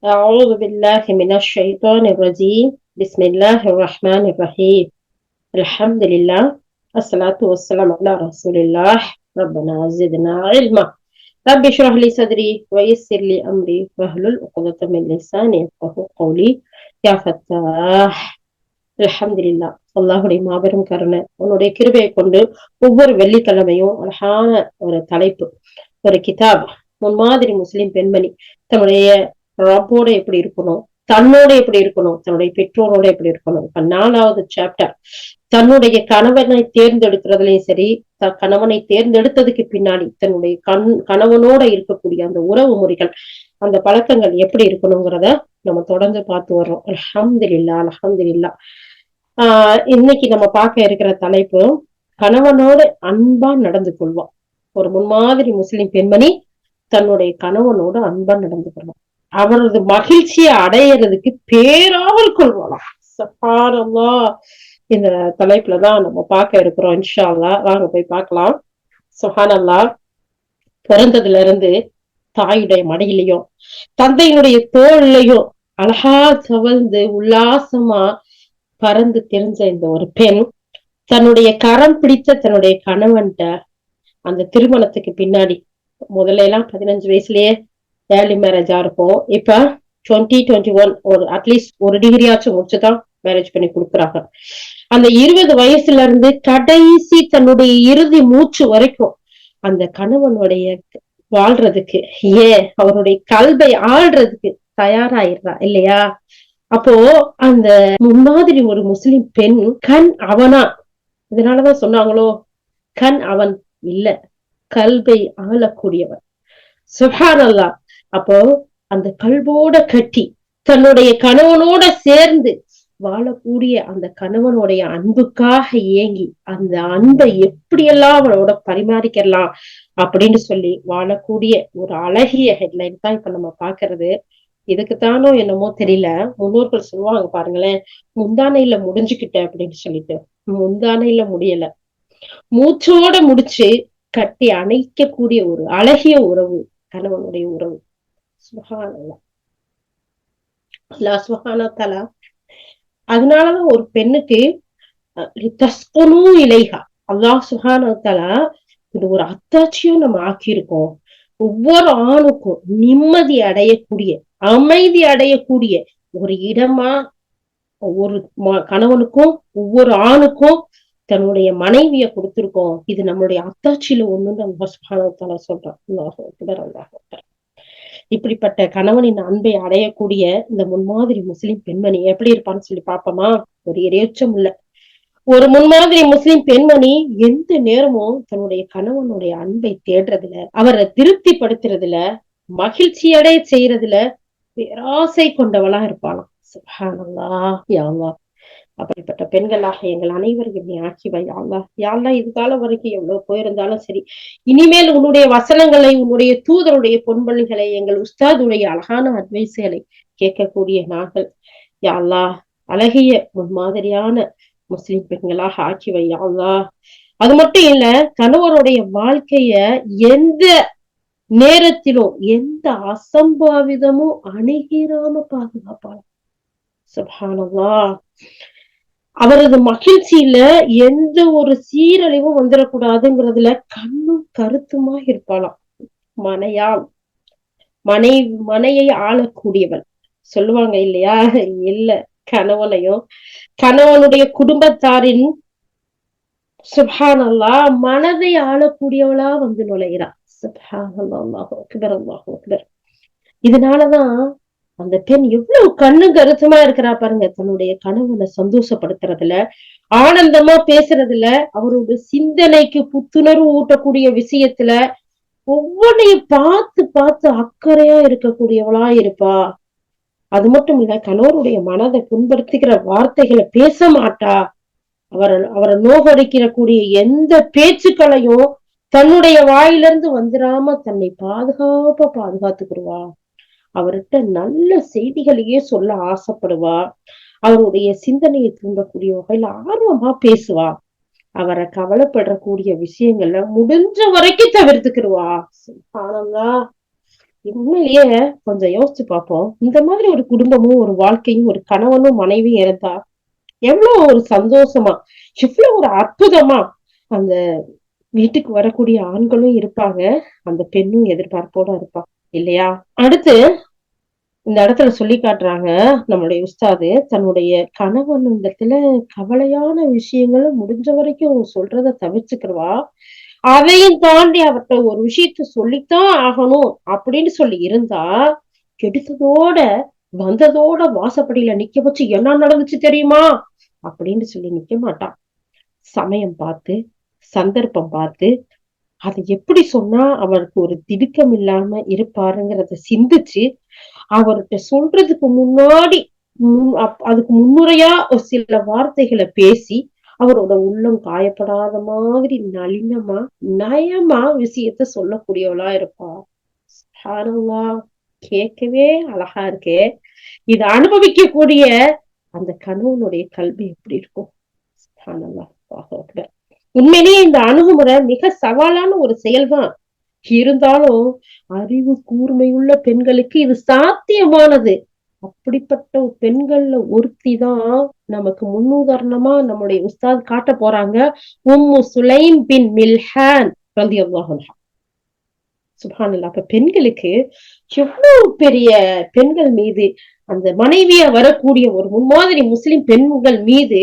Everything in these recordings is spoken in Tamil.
أعوذ بالله من الشيطان الرجيم بسم الله الرحمن الرحيم الحمد لله الصلاة والسلام على رسول الله ربنا زدنا علما رب اشرح لي صدري ويسر لي أمري واحلل عقدة من لساني يفقهوا قولي يا فتاح அல்ஹம்துலில்லா. அல்லாஹுடைய மாபெரும் கருணை உன்னுடைய கிருபையை கொண்டு ஒவ்வொரு வெள்ளிக்கிழமையும் அழகான ஒரு தலைப்பு, ஒரு கிதாப், முன்மாதிரி முஸ்லிம் பெண்மணி தன்னுடைய ரப்போட எப்படி இருக்கணும், தன்னோட எப்படி இருக்கணும், தன்னுடைய பெற்றோரோட எப்படி இருக்கணும். இப்ப 4வது சாப்டர். தன்னுடைய கணவனை தேர்ந்தெடுக்கிறதுலயும் சரி, கணவனை தேர்ந்தெடுத்ததுக்கு பின்னாடி தன்னுடைய கணவனோட இருக்கக்கூடிய அந்த உறவு முறைகள், அந்த பழக்கங்கள் எப்படி இருக்கணுங்கிறத நம்ம தொடர்ந்து பார்த்து வர்றோம். அல்ஹம்துலில்லா அல்ஹம்துலில்லா. இன்னைக்கு நம்ம பார்க்க இருக்கிற தலைப்பு, கணவனோடு அன்பா நடந்து கொள்வான். ஒரு முன்மாதிரி முஸ்லிம் பெண்மணி தன்னுடைய கணவனோடு அன்பா நடந்து கொள்வான். அவரது மகிழ்ச்சியை அடையிறதுக்கு பேராவல் கொள்வாளாம். சுப்ஹானல்லாஹ். இந்த தலைப்புலதான் நம்ம பார்க்க இருக்கிறோம். இன்ஷா அல்லாஹ் வாங்க போய் பார்க்கலாம். சுப்ஹானல்லாஹ். பிறந்ததுல இருந்து தாயுடைய மடியிலையும் தந்தையினுடைய தோல்லையும் அழகா தவழ்ந்து உல்லாசமா பறந்து தெரிஞ்ச இந்த ஒரு பெண் தன்னுடைய கரம் பிடித்த தன்னுடைய கணவன்கிட்ட அந்த திருமணத்துக்கு பின்னாடி, முதல்ல எல்லாம் 15 வயசுலயே ஏர்லி மேரேஜா இருக்கும். இப்ப 2021 ஒரு அட்லீஸ்ட் ஒரு டிகிரியாச்சும் முடிச்சுதான் மேரேஜ் பண்ணி கொடுக்குறாங்க. அந்த 20 வயசுல இருந்து கடைசி தன்னுடைய இறுதி மூச்சு வரைக்கும் அந்த கணவனுடைய வாழ்றதுக்கு, ஏன் அவருடைய கல்வை ஆள்றதுக்கு தயாராயிடுறா இல்லையா? அப்போ அந்த முன்மாதிரி ஒரு முஸ்லிம் பெண் கண் அவனா, இதனாலதான் சொன்னாங்களோ கண் அவன் இல்ல, கல்வை ஆளக்கூடியவன். சுப்ஹானல்லாஹ். அப்போ அந்த கல்வோட கட்டி தன்னுடைய கணவனோட சேர்ந்து வாழக்கூடிய அந்த கணவனுடைய அன்புக்காக ஏங்கி அந்த அன்பை எப்படியெல்லாம் அவனோட பரிமாறிக்கலாம் அப்படின்னு சொல்லி வாழக்கூடிய ஒரு அழகிய ஹெட்லைன் தான் இப்ப நம்ம பாக்குறது. இதுக்குத்தானோ என்னமோ தெரியல, முன்னோர்கள் சொல்லுவாங்க பாருங்களேன், முந்தானையில முடிஞ்சுக்கிட்ட அப்படின்னு சொல்லிட்டு. முந்தானையில முடியல, மூச்சோட முடிச்சு கட்டி அணைக்கக்கூடிய ஒரு அழகிய உறவு கணவனுடைய உறவு. சுப்ஹானல்லாஹ். அல்லாஹ் சுப்ஹானஹு வ தஆலா அதனாலதான் ஒரு பெண்ணுக்கு தஸ்குனு இலைஹா, அல்லாஹ் சுப்ஹானஹு வ தஆலா இது ஒரு அத்தாட்சியும் நம்ம ஆக்கியிருக்கோம். ஒவ்வொரு ஆணுக்கும் நிம்மதி அடையக்கூடிய, அமைதி அடையக்கூடிய ஒரு இடமா ஒவ்வொரு கணவனுக்கும் ஒவ்வொரு ஆணுக்கும் தன்னுடைய மனைவிய கொடுத்திருக்கோம். இது நம்மளுடைய அத்தாட்சியில ஒண்ணுன்னு அல்லாஹ் சுப்ஹானஹு வ தஆலா சொல்றான். அல்லாஹ் அக்பர் அல்லாஹ் அக்பர். இப்படிப்பட்ட கணவனின் அன்பை அடையக்கூடிய இந்த முன்மாதிரி முஸ்லிம் பெண்மணி எப்படி இருப்பான்னு சொல்லி பாப்போமா? ஒரு இரையச்சம் இல்ல, ஒரு முன்மாதிரி முஸ்லிம் பெண்மணி எந்த நேரமும் தன்னுடைய கணவனுடைய அன்பை தேடுறதுல, அவரை திருப்திப்படுத்துறதுல, மகிழ்ச்சி அடைய செய்யறதுல பேராசை கொண்டவளா இருப்பாளாம். சுப்ஹானல்லாஹ். யா அல்லாஹ், அப்படிப்பட்ட பெண்களாக எங்கள் அனைவரையும் நீ ஆக்கிவை யா அல்லாஹ். யா அல்லாஹ், இது காலம் வரைக்கும் எவ்வளவு போயிருந்தாலும் சரி, இனிமேல் உன்னுடைய வசனங்களை, உன்னுடைய தூதருடைய பொன்மொழிகளை, எங்கள் உஸ்தாதுடைய அழகான அட்வைஸ்களை கேட்கக்கூடிய நாங்கள் யா அல்லாஹ் அழகிய முன்மாதிரியான முஸ்லிம் பெண்களாக ஆக்கிவை யா அல்லாஹ். அது மட்டும் இல்ல, கணவருடைய வாழ்க்கைய எந்த நேரத்திலும் எந்த அசம்பாவிதமும் அணுகிராம பாதுகாப்பாளர். சுப்ஹானல்லாஹ். அவரது மகிழ்ச்சியில எந்த ஒரு சீரழிவும் வந்துடக்கூடாதுங்கிறதுல கண்ணும் கருத்துமா இருப்பாளாம். மனையாள், மனையை ஆளக்கூடியவள் சொல்லுவாங்க இல்லையா? இல்ல, கணவனையும் கணவனுடைய குடும்பத்தாரின் சுப்ஹானல்லாஹ் மனதை ஆளக்கூடியவளா வந்து நுழைகிறா. சுப்ஹானல்லாஹ். அல்லாஹு அக்பர் அல்லாஹு அக்பர். இதனாலதான் அந்த பெண் எவ்வளவு கண்ணு கருத்துமா இருக்கிறா பாருங்க. தன்னுடைய கணவனை சந்தோஷப்படுத்துறதுல, ஆனந்தமா பேசுறதுல, அவரோட சிந்தனைக்கு புத்துணர்வு ஊட்டக்கூடிய விஷயத்துல ஒவ்வொன்னையும் பார்த்து பார்த்து அக்கறையா இருக்கக்கூடியவளா இருப்பா. அது மட்டும் இல்ல, கணவருடைய மனதை புண்படுத்திக்கிற வார்த்தைகளை பேச மாட்டா. அவரை நோகடிக்கிற கூடிய எந்த பேச்சுக்களையும் தன்னுடைய வாயிலிருந்து வந்துடாம தன்னை பாதுகாத்துக்கிடுவா. அவர்கிட்ட நல்ல செய்திகளையே சொல்ல ஆசைப்படுவா. அவருடைய சிந்தனையை தூண்டக்கூடிய வகையில ஆர்வமா பேசுவா. அவரை கவலைப்படக்கூடிய விஷயங்கள்ல முடிஞ்ச வரைக்கும் தவிர்த்துக்கிடுவா. சுப்ஹானல்லாஹ். உண்மையிலேயே கொஞ்சம் யோசிச்சு பார்ப்போம். இந்த மாதிரி ஒரு குடும்பமும், ஒரு வாழ்க்கையும், ஒரு கணவனும் மனைவியும் இருந்தா எவ்வளவு ஒரு சந்தோஷமா, எவ்வளவு ஒரு அற்புதமா அந்த வீட்டுக்கு வரக்கூடிய ஆண்களும் இருப்பாங்க. அந்த பெண்ணும் எதிர்பார்ப்போட இருப்பா. இல்லையா? அடுத்து இந்த இடத்துல சொல்லி காட்டுறாங்க நம்மளுடைய உஸ்தாது, தன்னுடைய கணவனிடத்துல கவலையான விஷயங்கள முடிஞ்ச வரைக்கும் சொல்றத தவிர்த்துக்கிறவா. அதையும் தாண்டி அவர்ட்ட ஒரு விஷயத்த சொல்லித்தான் ஆகணும் அப்படின்னு சொல்லி இருந்தா, கெடுத்ததோட வந்ததோட வாசப்படியில நிக்க வச்சு என்ன நடந்துச்சு தெரியுமா? அப்படின்னு சொல்லி நிக்க மாட்டா. சமயம் பார்த்து, சந்தர்ப்பம் பார்த்து, அத எப்படி சொன்னா அவருக்கு ஒரு திடுக்கம் இல்லாம இருப்பாருங்கிறத சிந்திச்சு, அவர்ட்ட சொல்றதுக்கு முன்னாடி அதுக்கு முன்னுரையா ஒரு சில வார்த்தைகள பேசி, அவரோட உள்ளம் காயப்படாத மாதிரி நளினமா, நயமா விஷயத்த சொல்லக்கூடியவளா இருப்பா. சுப்ஹானல்லாஹ்! கேட்கவே அழகா இருக்கே! இத அனுபவிக்கக்கூடிய அந்த கணவனுடைய கல்வி எப்படி இருக்கும்? சுப்ஹானல்லாஹ்! அல்லாஹு அக்பர்! உண்மையிலேயே இந்த அணுகுமுறை மிக சவாலான ஒரு செயல்தான். இருந்தாலும் அறிவு கூர்மையுள்ள பெண்களுக்கு இது சாத்தியமானது. அப்படிப்பட்ட பெண்கள்ல ஒருத்தி தான் நமக்கு முன்னுதாரணமா நம்முடைய உஸ்தாத் காட்டப் போறாங்க. உம்மு சுலைம் பின் மில்ஹான் ரலியல்லாஹு அன்ஹா. சுப்ஹானல்லாஹ்! அப்ப பெண்களுக்கு எவ்வளவு பெரிய பெண்கள் மீது அந்த மனைவியா வரக்கூடிய ஒரு முன்மாதிரி முஸ்லிம் பெண்கள் மீது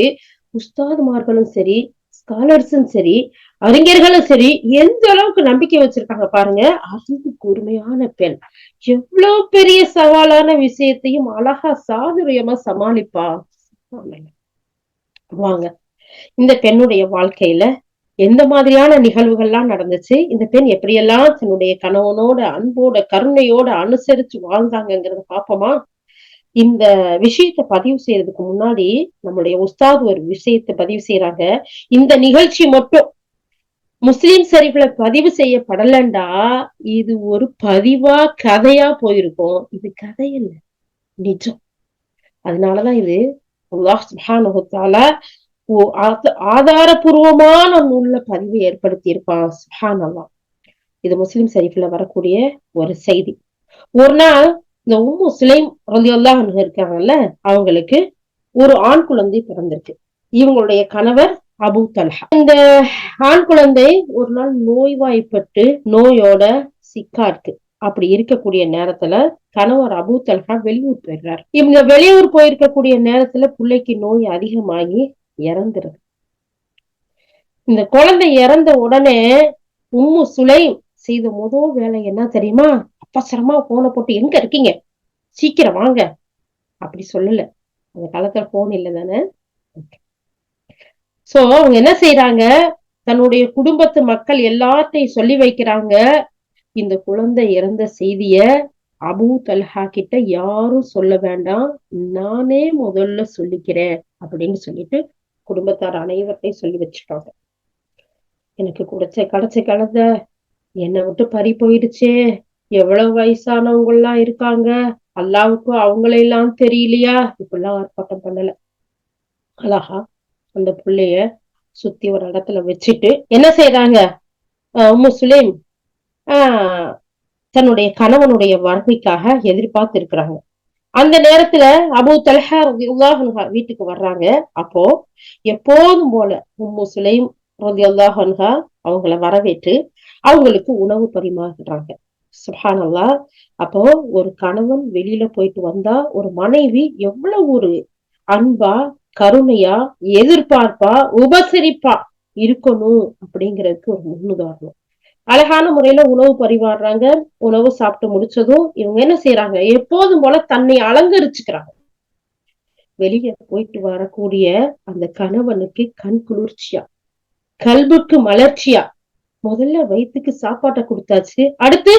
உஸ்தாதுமார்களும் சரி, ஸ்காலர்ஸும் சரி, அறிஞர்களும் சரி, எந்த அளவுக்கு நம்பிக்கை வச்சிருக்காங்க பாருங்க. அறிவு கூர்மையான பெண். எவ்வளவு பெரிய சவாலான விஷயத்தையும் அழகா சாதுரியமா சமாளிப்பா. வாங்க. இந்த பெண்ணுடைய வாழ்க்கையில எந்த மாதிரியான நிகழ்வுகள்லாம் நடந்துச்சு? இந்த பெண் எப்படியெல்லாம் தன்னுடைய கணவனோட அன்போட, கருணையோட அனுசரிச்சு வாழ்ந்தாங்கங்கிறத பார்ப்போமா? இந்த விஷயத்த பதிவு செய்யறதுக்கு முன்னாடி, நம்முடைய உஸ்தாத் ஒரு விஷயத்த பதிவு செய்றாங்க. இந்த நிகழ்ச்சி மட்டும் முஸ்லிம் ஷரீஃப்ல பதிவு செய்யப்படலண்டா, இது ஒரு பதிவா, கதையா போயிருக்கும். இது கதை இல்ல, நிஜம். அதனாலதான் இது அல்லாஹ் சுப்ஹானஹு வ தஆலா ஓ ஆதாரபூர்வமான நூல்ல பதிவு ஏற்படுத்தி இருப்பான். சுப்ஹானல்லாஹ்! இது முஸ்லிம் ஷரீஃப்ல வரக்கூடிய ஒரு செய்தி. ஒரு நாள் இந்த உம்மு சுலைம் ரலியல்லாஹு அன்ஹா இருக்காங்கல்ல, அவங்களுக்கு ஒரு ஆண் குழந்தை பிறந்திருக்கு. இவங்களுடைய கணவர் அபூ தல்ஹா. இந்த ஆண் குழந்தை ஒரு நாள் நோய்வாய்ப்பட்டு நோயோட சிக்கா இருக்கு. அப்படி இருக்கக்கூடிய நேரத்துல கணவர் அபூ தல்ஹா வெளியூர் போயிடுறாரு. இவங்க வெளியூர் போயிருக்கக்கூடிய நேரத்துல பிள்ளைக்கு நோய் அதிகமாகி இறந்துருது. இந்த குழந்தை இறந்த உடனே உம்மு சுலைம் செய்த முதல் வேலை என்ன தெரியுமா? அவசரமா போனை போட்டு எங்க இருக்கீங்க? சீக்கிரம் வாங்க. அப்படி சொல்லல. அந்த காலத்துல போன் இல்ல தானே. சோ அவங்க என்ன செய்யறாங்க? தன்னுடைய குடும்பத்து மக்கள் எல்லாத்தையும் சொல்லி வைக்கிறாங்க. இந்த குழந்தை இறந்த செய்திய அபூ தல்ஹா கிட்ட யாரும் சொல்ல வேண்டாம். நானே முதல்ல சொல்லிக்கிறேன் அப்படின்னு சொல்லிட்டு குடும்பத்தார் அனைவர்த்தையும் சொல்லி வச்சுட்டாங்க. எனக்கு கிடைச்ச குழந்தை என்னை விட்டு பறி போயிடுச்சே. எவ்வளவு வயசானவங்க எல்லாம் இருக்காங்க. அல்லாவுக்கும் அவங்களெல்லாம் தெரியலையா? இப்படிலாம் ஆர்ப்பாட்டம் பண்ணல. அழகா அந்த புள்ளைய சுத்தி ஒரு இடத்துல வச்சுட்டு என்ன செய்யறாங்க? உம்மு சுலைம் ஆஹ் தன்னுடைய கணவனுடைய வருகைக்காக எதிர்பார்த்து இருக்கிறாங்க. அந்த நேரத்துல அபூ தல்ஹா ரலியல்லாஹு அன்ஹா வீட்டுக்கு வர்றாங்க. அப்போ எப்போதும் போல உம்மு சுலைம் ரலியல்லாஹு அன்ஹா அவங்கள வரவேற்று அவங்களுக்கு உணவு பரிமாறுறாங்க. சுப்ஹானல்லாஹ்! அப்போ ஒரு கணவன் வெளியில போயிட்டு வந்தா ஒரு மனைவி எவ்வளவு ஒரு அன்பா, கருணையா, எதிர்பார்ப்பா, உபசரிப்பா இருக்கணும் அப்படிங்கிறதுக்கு ஒரு முன்னுதாரணம். அழகான முறையில உணவு பரிமாறுறாங்க. உணவு சாப்பிட்டு முடிச்சதும் இவங்க என்ன செய்யறாங்க? எப்போதும் போல தன்னை அலங்கரிச்சுக்கிறாங்க. வெளியே போயிட்டு வரக்கூடிய அந்த கணவனுக்கு கண் குளிர்ச்சியா, கல்புக்கு மலர்ச்சியா, முதல்ல வயிற்றுக்கு சாப்பாட்டை கொடுத்தாச்சு. அடுத்து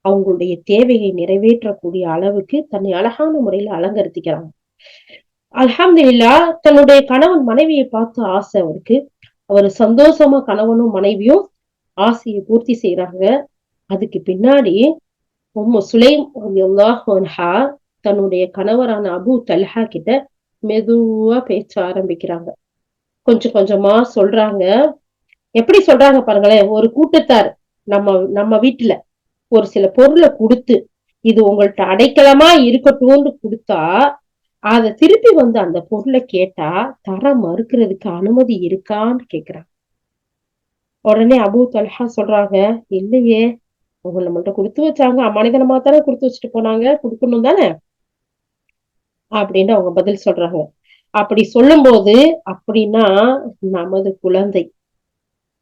அவங்களுடைய தேவையை நிறைவேற்றக்கூடிய அளவுக்கு தன்னை அழகான முறையில அலங்கரித்துக்கிறாங்க. அல்ஹம்துலில்லாஹ்! தன்னுடைய கணவன் மனைவியை பார்த்து ஆசை அவருக்கு. அவரு சந்தோஷமா கணவனும் மனைவியும் ஆசையை பூர்த்தி செய்யறாங்க. அதுக்கு பின்னாடி உம்மு சுலைம் ரலியல்லாஹு அன்ஹா தன்னுடைய கணவரான அபூ தல்ஹா கிட்ட மெதுவா பேச ஆரம்பிக்கிறாங்க. கொஞ்சம் கொஞ்சமா சொல்றாங்க. எப்படி சொல்றாங்க பாருங்களேன். ஒரு கூட்டத்தார் நம்ம நம்ம வீட்டுல ஒரு சில பொருளை கொடுத்து இது உங்கள்ட்ட அடைக்கலமா இருக்கட்டும்னு கொடுத்தா அத திருப்பி வந்து அந்த பொருளை கேட்டா தர மறுக்கிறதுக்கு அனுமதி இருக்கான்னு கேக்குறாங்க. உடனே அபூ தல்ஹா சொல்றாங்க, இல்லையே, அவங்க நம்மள்ட்ட கொடுத்து வச்சாங்க, அமானிதனமா தானே கொடுத்து வச்சுட்டு போனாங்க, கொடுக்கணும் தானே அப்படின்னு அவங்க பதில் சொல்றாங்க. அப்படி சொல்லும் போது, அப்படின்னா நமது குழந்தை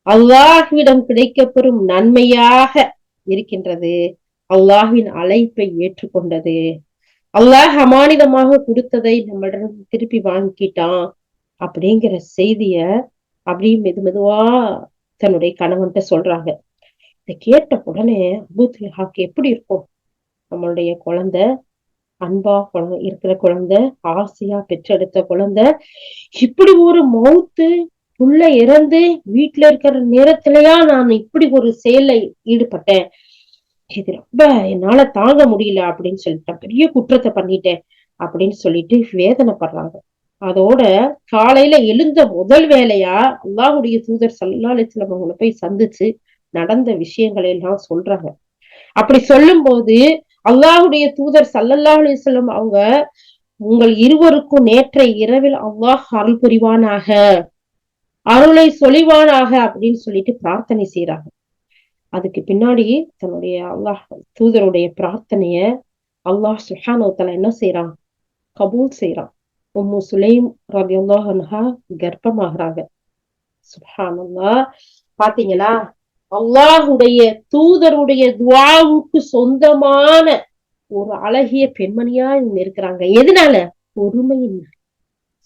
அல்லாஹ்விடம் கிடைக்கப்பெறும் நன்மையாக இருக்கின்றது, அல்லாஹ்வின் அழைப்பை ஏற்றுக்கொண்டது, அல்லாஹ் அமானிதமாக கொடுத்ததை நம்மளிடம் திருப்பி வாங்கிட்டான் அப்படிங்கிற செய்திய அப்படியே மெது மெதுவா தன்னுடைய கணவன்கிட்ட சொல்றாங்க. இதை கேட்ட உடனே அபூ தல்ஹாக்கு எப்படி இருக்கும்? நம்மளுடைய குழந்தை, அன்பா இருக்கிற குழந்தை, ஆசையா பெற்றெடுத்த குழந்தை, இப்படி ஒரு மௌத்து உள்ள இறந்து வீட்டுல இருக்கிற நேரத்திலயா நான் இப்படி ஒரு செயலை ஈடுபட்டேன், இது ரொம்ப என்னால தாங்க முடியல அப்படின்னு சொல்லிட்டேன், பெரிய குற்றத்தை பண்ணிட்டேன் அப்படின்னு சொல்லிட்டு வேதனைப்படுறாங்க. அதோட காலையில எழுந்த முதல் வேலையா அல்லாஹ்வுடைய தூதர் ஸல்லல்லாஹு அலைஹி வஸல்லம் அவங்களை போய் சந்திச்சு நடந்த விஷயங்களை எல்லாம் சொல்றாங்க. அப்படி சொல்லும் போது அல்லாஹ்வுடைய தூதர் ஸல்லல்லாஹு அலைஹி வஸல்லம் அவங்க, உங்கள் இருவருக்கும் நேற்றை இரவில் அல்லாஹ் அருள் புரிவானாக, அருளை சொலிவானாக அப்படின்னு சொல்லிட்டு பிரார்த்தனை செய்யறாங்க. அதுக்கு பின்னாடி தன்னுடைய அல்லாஹ் தூதருடைய பிரார்த்தனைய அல்லாஹ் சுப்ஹானஹு வ தஆலா என்ன செய்யறான்? கபூல் செய்யறான். உம்மு சுலைம் ரலியல்லாஹு அன்ஹா கர்ப்பமாகறாங்க. சுப்ஹானல்லாஹ். பாத்தீங்களா, அல்லாஹுடைய தூதருடைய துஆவுக்கு சொந்தமான ஒரு அழகிய பெண்மணியா இவங்க இருக்கிறாங்க. எதனால? பொறுமையின்,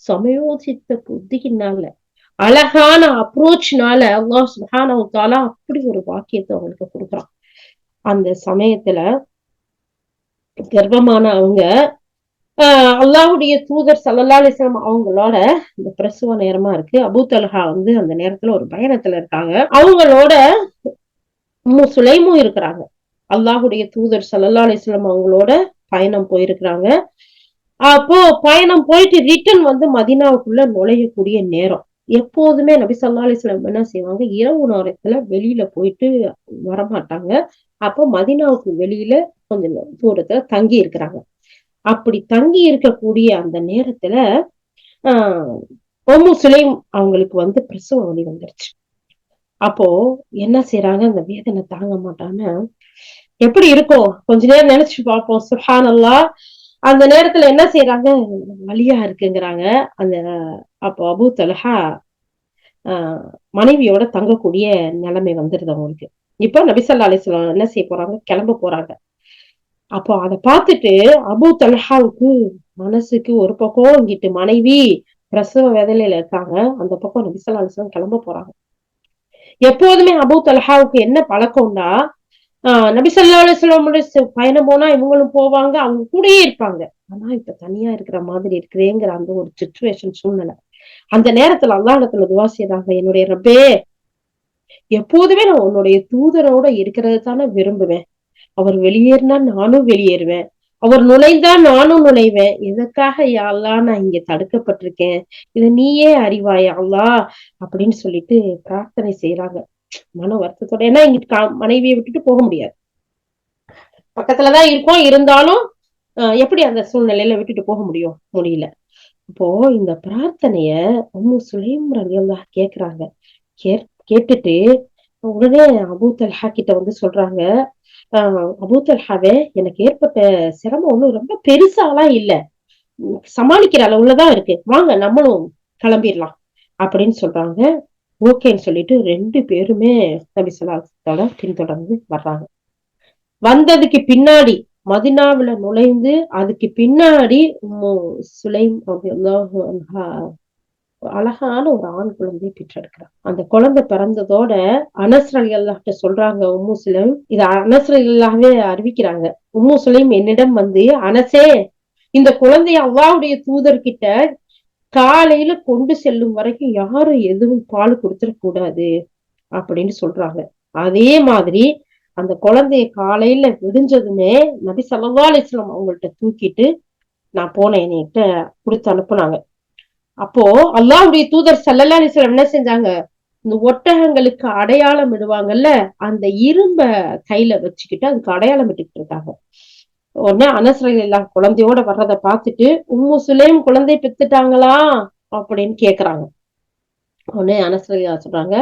சமயோசித்த புத்தியினால, அழகான அப்ரோச்னால அல்லாஹ் சுப்ஹானஹு வ தஆலா அப்படி ஒரு வாக்கியத்தை அவங்களுக்கு கொடுக்குறான். அந்த சமயத்துல கர்ப்பமான அவங்க அல்லாஹ்வுடைய தூதர் ஸல்லல்லாஹு அலைஹி வஸல்லம் அவங்களோட இந்த பிரசவ நேரமா இருக்கு. அபூ தல்ஹா வந்து அந்த நேரத்துல ஒரு பயணத்துல இருக்காங்க. அவங்களோட உம்மு சுலைமும் இருக்கிறாங்க. அல்லாஹ்வுடைய தூதர் ஸல்லல்லாஹு அலைஹி வஸல்லம் அவங்களோட பயணம் போயிருக்கிறாங்க. அப்போ பயணம் போயிட்டு ரிட்டர்ன் வந்து மதீனாவுக்குள்ள நுழையக்கூடிய நேரம். எப்போதுமே நபி ஸல்லல்லாஹு அலைஹி வஸல்லம் என்ன செய்வாங்க, இரவு நேரத்துல வெளியில போயிட்டு வரமாட்டாங்க. அப்போ மதீனாவுக்கு வெளியில கொஞ்சம் தூரத்துல தங்கி இருக்கிறாங்க. அப்படி தங்கி இருக்கக்கூடிய அந்த நேரத்துல ஆஹ் உம்மு சுலைம் அவங்களுக்கு வந்து பிரசவ வலி வந்துருச்சு. அப்போ என்ன செய்யறாங்க, அந்த வேதனை தாங்க மாட்டாம, எப்படி இருக்கும் கொஞ்ச நேரம் நினைச்சு பார்ப்போம். சுப்ஹானல்லாஹ். அந்த நேரத்துல என்ன செய்யறாங்க, வலியா இருக்குங்கிறாங்க. அந்த அப்போ அபூ தல்ஹா மனைவியோட தங்கக்கூடிய நிலைமை வந்துருது அவங்களுக்கு. இப்போ நபி ஸல்லல்லாஹு அலைஹி வஸல்லம் என்ன செய்ய போறாங்க, கிளம்ப போறாங்க. அப்போ அதை பார்த்துட்டு அபூ தல்ஹாவுக்கு மனசுக்கு ஒரு பக்கம், இங்கிட்டு மனைவி பிரசவ வேதனையில இருக்காங்க, அந்த பக்கம் நபி ஸல்லல்லாஹு அலைஹி வஸல்லம் கிளம்ப போறாங்க. எப்போதுமே அபூ தல்ஹாவுக்கு என்ன பழக்கம்னா, நபி ஸல்லல்லாஹு அலைஹி வஸல்லம் பயணம் போனா இவங்களும் போவாங்க, அவங்க கூடயே இருப்பாங்க. ஆனா இப்ப தனியா இருக்கிற மாதிரி இருக்கிறேங்கிற அந்த ஒரு சிச்சுவேஷன், சூழ்நிலை. அந்த நேரத்துல அல்லாஹ் இடத்துல துவா செய்றாங்க, என்னுடைய ரப்பே, எப்போதுமே நான் உன்னுடைய தூதரோட இருக்கிறது தானே விரும்புவேன், அவர் வெளியேறினா நானும் வெளியேறுவேன், அவர் நுழைந்தா நானும் நுழைவேன், எதற்காக யா அல்லாஹ் நான் இங்க தடுக்கப்பட்டிருக்கேன், இத நீயே அறிவாய் அல்லாஹ் அப்படின்னு சொல்லிட்டு பிரார்த்தனை செய்யறாங்க மன வருத்தத்தோட. ஏன்னா இங்கிட்டு மனைவியை விட்டுட்டு போக முடியாது, பக்கத்துலதான் இருக்கோம், இருந்தாலும் எப்படி அந்த சூழ்நிலையில விட்டுட்டு போக முடியல. அப்போ இந்த பிரார்த்தனைய உம்மு சுலைம் ரலியல்லாஹு கேக்குறாங்க. கேட்டுட்டு உடனே அபூ தல்ஹா கிட்ட வந்து சொல்றாங்க, அபூ தல்ஹாவே, எனக்கு ஏற்பட்ட சிரமம் ஒண்ணும் ரொம்ப பெருசாலாம் இல்ல, சமாளிக்கிற அளவுலதான் இருக்கு, வாங்க நம்மளும் கிளம்பிடலாம் அப்படின்னு சொல்றாங்க. ஓகேன்னு சொல்லிட்டு 2 பேருமே நபி ஸல்லல்லாஹு அலைஹி வஸல்லம் பின்தொடர்ந்து வர்றாங்க. வந்ததுக்கு பின்னாடி மதீனாவுல நுழைந்து அதுக்கு பின்னாடி உம்மு சுலைம் ரலியல்லாஹு அன்ஹா அழகான ஒரு ஆண் குழந்தையை பெற்றெடுக்கிறார். அந்த குழந்தை பிறந்ததோட அனஸ் ரலியல்லாஹு சொல்றாங்க, உம்மு சுலைம் இத அனஸ் ரலியல்லாஹுவே அறிவிக்கிறாங்க. உம்மு சுலைம் என்னிடம் வந்து, அனஸே, இந்த குழந்தைய அல்லாஹ்வுடைய தூதர்கிட்ட காலையில கொண்டு செல்லும் வரைக்கும் யாரும் எதுவும் பால் கொடுத்துடக்கூடாது அப்படின்னு சொல்றாங்க. அதே மாதிரி அந்த குழந்தைய காலையில விடிஞ்சதுமே நபி ஸல்லல்லாஹு அலைஹி வஸல்லம் அவங்கள்ட்ட தூக்கிட்டு நான் போனேன், என்கிட்ட கொடுத்து அனுப்புனாங்க. அப்போ அல்லாஹ்வுடைய தூதர் ஸல்லல்லாஹு அலைஹி வஸல்லம் என்ன செஞ்சாங்க, இந்த ஒட்டகங்களுக்கு அடையாளம் இடுவாங்கல்ல, அந்த இரும்ப கையில வச்சுக்கிட்டு அதுக்கு அடையாளம் இட்டுக்கிட்டு இருக்காங்க. உடனே அனஸ் ரலியல்லாஹு குழந்தையோட வர்றதை பார்த்துட்டு உம்மு சுலைம் குழந்தை பெத்துட்டாங்களா அப்படின்னு கேக்குறாங்க. உடனே அனஸ் ரலியல்லாஹு சொல்றாங்க,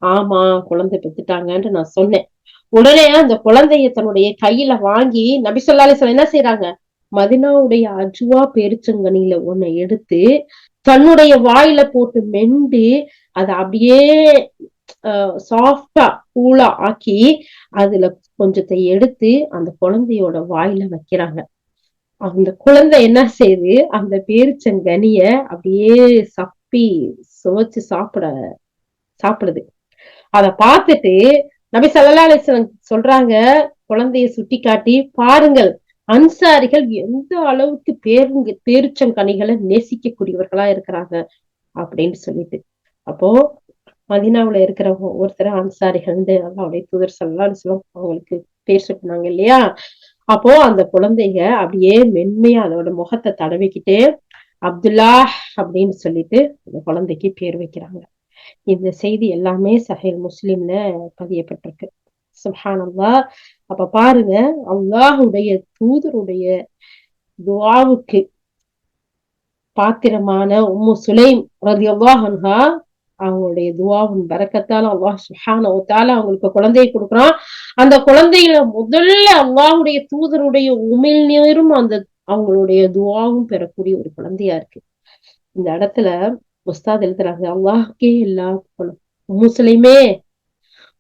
ஆமா குழந்தை பெத்துட்டாங்கன்னு நான் சொன்னேன். உடனே அந்த குழந்தைய தன்னுடைய கையில வாங்கி நபி ஸல்லல்லாஹு அலைஹி வஸல்லம் என்ன செய்யறாங்க, மதினாவுடைய அஜ்வா பேரிச்சங்கனியில ஒன்னை எடுத்து தன்னுடைய வாயில போட்டு மெண்டு அதை அப்படியே சாஃப்டா கூலா ஆக்கி அதுல கொஞ்சத்தை எடுத்து அந்த குழந்தையோட வாயில வைக்கிறாங்க. அந்த குழந்தை என்ன செய்யுது, அந்த பேரிச்சங்கனிய அப்படியே சப்பி சுவைச்சு சாப்பிடுது. அத பார்த்துட்டு நபி ஸல்லல்லாஹு அலைஹி வஸல்லம் சொல்றாங்க, குழந்தைய சுட்டி காட்டி, பாருங்கள் அன்சாரிகள் எந்த அளவுக்கு பேரிச்சங்கனிகளை நேசிக்கக்கூடியவர்களா இருக்கிறாங்க அப்படின்னு சொல்லிட்டு. அப்போ மதீனாவுல இருக்கிறவங்க ஒருத்தர் அன்சாரிகள் அல்லாஹ்வுடைய தூதர் ஸல்லல்லாஹு அலைஹி வஸல்லம் அவங்களுக்கு பேர் சுட்டினாங்க இல்லையா. அப்போ அந்த குழந்தைங்க அப்படியே மென்மையா அதோட முகத்தை தடவிக்கிட்டே அப்துல்லா அப்படின்னு சொல்லிட்டு அந்த குழந்தைக்கு பேர் வைக்கிறாங்க. இந்த செய்தி எல்லாமே சஹீஹ் முஸ்லிம்ல பதியப்பட்டிருக்கு. சுப்ஹானல்லாஹ். அப்ப பாருங்க, அல்லாஹ்வுடைய தூதருடைய துஆவுக்கு பாத்திரமான உம்மு சுலைம் ரலியல்லாஹு அன்ஹா, அவங்களுடைய துஆவின் பரக்கத்தால அல்லாஹ் சுப்ஹானஹு வ தஆலா அவங்களுக்கு குழந்தையை கொடுக்குறான். அந்த குழந்தையில முதல்ல அல்லாஹ்வுடைய தூதருடைய உமிழ்நீரும் அந்த அவங்களுடைய துஆவும் பெறக்கூடிய ஒரு குழந்தையா இருக்கு. இந்த இடத்துல உஸ்தாத் எழுதுறாங்க, அல்லாஹ்க்கே எல்லா புகழும். உம்மு சுலைமே,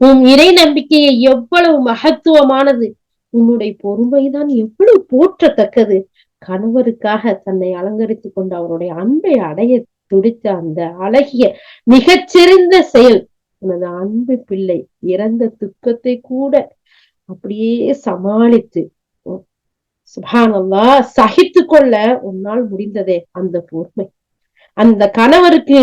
உன் இறை நம்பிக்கையை எவ்வளவு மகத்துவமானது, உன்னுடைய பொறுமைதான் எவ்வளவு போற்றத்தக்கது. கணவருக்காக தன்னை அலங்கரித்துக் கொண்டு அவருடைய அன்பை அடைய துடித்த அந்த அழகிய மிகச்சிறந்த செயல். உனது அன்பு பிள்ளை இறந்த துக்கத்தை கூட அப்படியே சமாளித்து சுப்ஹானல்லாஹ் சகித்து கொள்ள உன்னால் முடிந்ததே அந்த பொறுமை. அந்த கணவருக்கு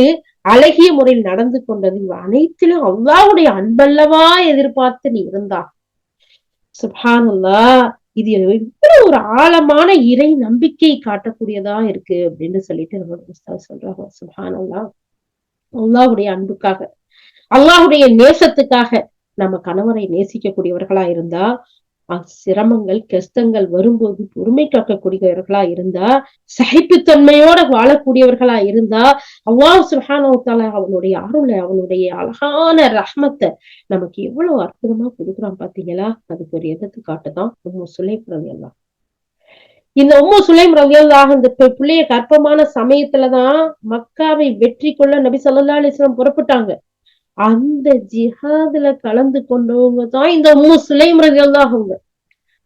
அழகிய முறையில் நடந்து கொண்டது அனைத்திலும் அல்லாஹ்வுடைய அன்பல்லவா எதிர்பார்த்து நீ இருந்தா. சுப்ஹானல்லாஹ். இது எவ்வளவு ஒரு ஆழமான இறை நம்பிக்கை காட்டக்கூடியதா இருக்கு அப்படின்னு சொல்லிட்டு நம்ம உஸ்தாத் சொல்றாங்க. சுப்ஹானல்லாஹ். அல்லாஹ்வுடைய அன்புக்காக, அல்லாஹ்வுடைய நேசத்துக்காக நம்ம கணவரை நேசிக்கக்கூடியவர்களா இருந்தா, சிரமங்கள் கஷ்டங்கள் வரும்போது பொறுமை காக்கக்கூடியவர்களா இருந்தா, சகிப்புத்தன்மையோட வாழக்கூடியவர்களா இருந்தா, அல்லாஹ் சுப்ஹானஹு வ தஆலா அவனுடைய அருளை அவனுடைய அழகான ரஹ்மத்தை நமக்கு எவ்வளவு அற்புதமா கொடுக்குறான் பாத்தீங்களா. அதுக்கு ஒரு எடுத்துக்காட்டுதான் உம்மு சுலைம் ரலியல்லாஹு. இந்த உம்மு சுலைம் ரலியல்லாஹு இந்த பிள்ளைய கர்ப்பமான சமயத்துலதான் மக்காவை வெற்றி கொள்ள நபி ஸல்லல்லாஹு அலைஹி வஸல்லம் புறப்பட்டாங்க. அந்த ஜிஹாதுல கலந்து கொண்டவங்க தான் இந்த உம்மு சுலைம் ரலியல்லாஹு.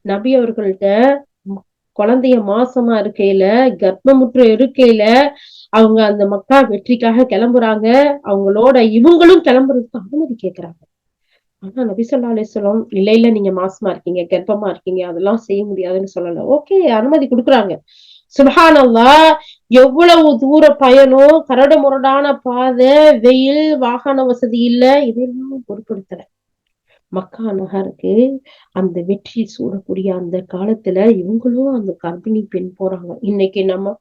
நபி அவர்கள்ட்ட குழந்தைய மாசமா இருக்கையில, கர்ப்பமுற்று இருக்கையில அவங்க அந்த மக்கா வெற்றிக்காக கிளம்புறாங்க. அவங்களோட இவங்களும் கிளம்புறதுக்கு அனுமதி கேட்கிறாங்க. ஆனா நபி ஸல்லல்லாஹு அலைஹி வஸல்லம், இல்ல நீங்க மாசமா இருக்கீங்க, கர்ப்பமா இருக்கீங்க, அதெல்லாம் செய்ய முடியாதுன்னு சொல்லல. ஓகே, அனுமதி கொடுக்குறாங்க. சுப்ஹானல்லாஹ். எவ்வளவு தூர பயணம், கரடு முரடான பாதை, வெயில், வாகன வசதி இல்ல, இதெல்லாம் பொருட்படுத்தல. மக்கா நகருக்கு அந்த வெற்றி சூடக்கூடிய அந்த காலத்துல இவங்களும் அந்த கர்ப்பிணி பெண் போறாங்க. இன்னைக்கு நம்ம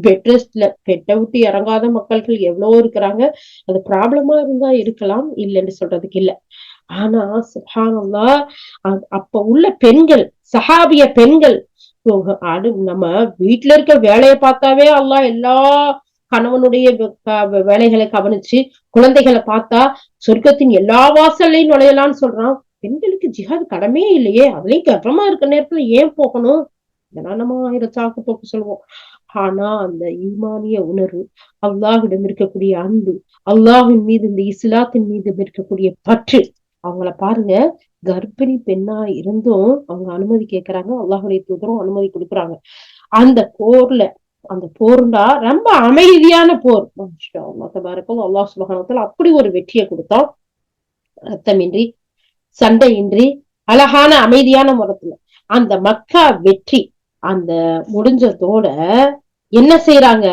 பெட் ரெஸ்ட்ல பெட்டை விட்டு இறங்காத மக்கள்கள் எவ்வளவோ இருக்கிறாங்க. அது ப்ராப்ளமா இருந்தா இருக்கலாம், இல்லைன்னு சொல்றதுக்கு இல்ல. ஆனா சுப்ஹானல்லாஹ், அப்ப உள்ள பெண்கள், சஹாபிய பெண்கள், நம்ம வீட்டுல இருக்க வேலையை பார்த்தாவே அல்லாஹ் எல்லா கணவனுடைய வேலைகளை கவனிச்சு, குழந்தைகளை பார்த்தா சொர்க்கத்தின் எல்லா வாசல்லையும் நுழையலாம்னு சொல்றான். பெண்களுக்கு ஜிஹாத் கடமையே இல்லையே, அதுலயும் கர்ப்பமா இருக்க நேரத்துல ஏன் போகணும்? இதெல்லாம் நம்ம 1000 சாக்கு போக்கு சொல்லுவோம். ஆனா அந்த ஈமானிய உணர்வு, அல்லாஹ்விடம் இருக்கக்கூடிய அன்பு, அல்லாஹ்வின் மீது, இந்த இஸ்லாத்தின் மீது இருக்கக்கூடிய பற்று, அவங்கள பாருங்க, கர்ப்பிணி பெண்ணா இருந்தும் அவங்க அனுமதி கேட்கிறாங்க. அல்லாஹ்வுடைய தூதரும் அனுமதி கொடுக்குறாங்க. அந்த போர்ல, அந்த போர்னா ரொம்ப அமைதியான போர். அல்லாஹ் சுப்ஹானஹு வ தஆலா அப்படி ஒரு வெற்றியை கொடுத்தான். ரத்தமின்றி, சண்டையின்றி, அழகான அமைதியான முறத்துல அந்த மக்கா வெற்றி அந்த முடிஞ்சதோட என்ன செய்யறாங்க,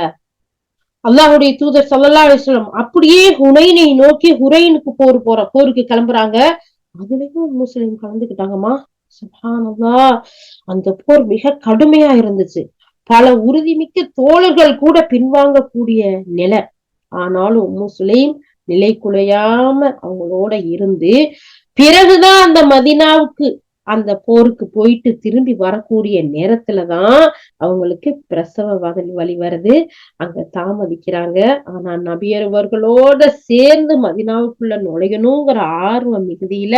அல்லாஹ்வுடைய தூதர் ஸல்லல்லாஹு அலைஹி வஸல்லம் அப்படியே ஹுனைனை நோக்கி ஹுரைனுக்கு போருக்கு கிளம்புறாங்க. அதுலயும் முஸ்லிம் கலந்துக்கிட்டாங்கம்மா. சுப்ஹானல்லாஹ். அந்த போர் மிக கடுமையா இருந்துச்சு. பல உறுதிமிக்க தோழர்கள் கூட பின்வாங்கக்கூடிய நிலை. ஆனாலும் உம்மு சுலைம் நிலை குலையாம அவங்களோட இருந்து, பிறகுதான் அந்த மதீனாவுக்கு அந்த போருக்கு போயிட்டு திரும்பி வரக்கூடிய நேரத்துலதான் அவங்களுக்கு பிரசவ வலி வருது. அங்க தாமதிக்கிறாங்க. ஆனா நபியவர்களோட சேர்ந்து மதினாவுக்குள்ள நுழையணுங்கிற ஆர்வம் மிகுதியில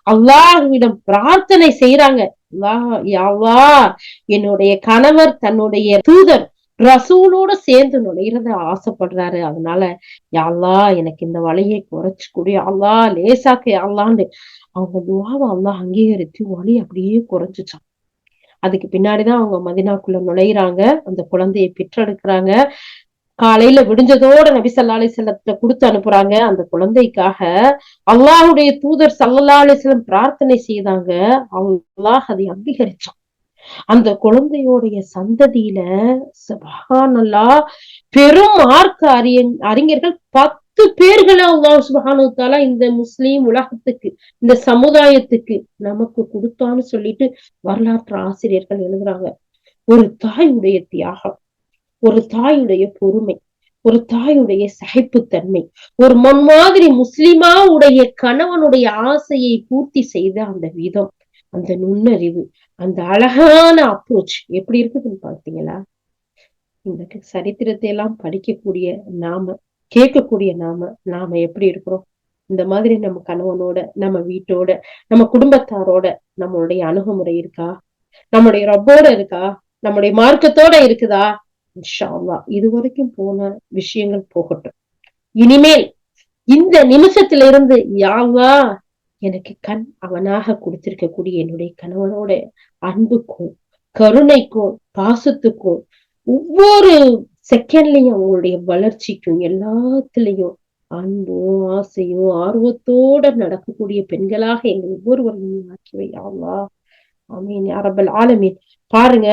அல்லாஹ்விடம் பிரார்த்தனை செய்யறாங்க. அல்லாஹ் என்னுடைய கணவர் தன்னுடைய தூதர் ரசூலோட சேர்ந்து நுழையிறத ஆசைப்படுறாரு. அதனால அல்லாஹ் எனக்கு இந்த வழியை குறைச்சு கூடிய அல்லாஹ் லேசாக்கு அல்லான்னு அவங்க துவாவை அல்லாஹ் அங்கீகரித்து வலி அப்படியே குறைஞ்சுச்சான். அதுக்கு பின்னாடிதான் அவங்க மதினாக்குள்ள நுழையிறாங்க. அந்த குழந்தையை பெற்றெடுக்கிறாங்க. காலையில விடிஞ்சதோட நபி ஸல்லல்லாஹு அலைஹி வஸல்லம் கொடுத்து அனுப்புறாங்க. அந்த குழந்தைக்காக அல்லாஹ்வுடைய தூதர் ஸல்லல்லாஹு அலைஹி வஸல்லம் பிரார்த்தனை செய்தாங்க. அல்லாஹ் அதை அங்கீகரிச்சான். அந்த குழந்தையோடைய சந்ததியில சுப்ஹானல்லாஹ் பெரும் மார்க்க அறிஞர்கள் 10 பேர்களை அல்லாஹ் சுப்ஹானஹு வ தஆலா இந்த முஸ்லிம் உலகத்துக்கு, இந்த சமுதாயத்துக்கு நமக்கு கொடுத்தான்னு சொல்லிட்டு வரலாற்று ஆசிரியர்கள் எழுதுறாங்க. ஒரு தாயுடைய தியாகம், ஒரு தாயுடைய பொறுமை, ஒரு தாயுடைய சகிப்புத்தன்மை, ஒரு முன்மாதிரி முஸ்லிமா உடைய கணவனுடைய ஆசையை பூர்த்தி செய்த அந்த விதம், அந்த நுண்ணறிவு, அந்த அழகான அப்ரோச் எப்படி இருக்குதுன்னு பாத்தீங்களா? இந்த சரித்திரத்தை எல்லாம் படிக்கக்கூடிய நாம, கேட்கக்கூடிய நாம எப்படி இருக்கிறோம்? இந்த மாதிரி நம்ம கணவனோட, நம்ம வீட்டோட, நம்ம குடும்பத்தாரோட நம்மளுடைய அணுகுமுறை இருக்கா? நம்முடைய ரப்போட இருக்கா? நம்முடைய மார்க்கத்தோட இருக்குதா? இன்ஷா அல்லாஹ் இதுவரைக்கும் போன விஷயங்கள் போகட்டும். இனிமேல் இந்த நிமிஷத்துல இருந்து யா அல்லாஹ் எனக்கு கண் அவனாக கொடுத்திருக்கக்கூடிய என்னுடைய கணவனோட அன்புக்கும் கருணைக்கும் பாசத்துக்கும் ஒவ்வொரு செகண்ட்லயும் அவங்களுடைய வளர்ச்சிக்கும் எல்லாத்துலயும் அன்பும் ஆசையும் ஆர்வத்தோட நடக்கக்கூடிய பெண்களாக எங்க ஒவ்வொருவரையும் ஆக்கி வை யா அல்லாஹ். ஆமீன் யா ரப்பல் ஆலமீன். பாருங்க,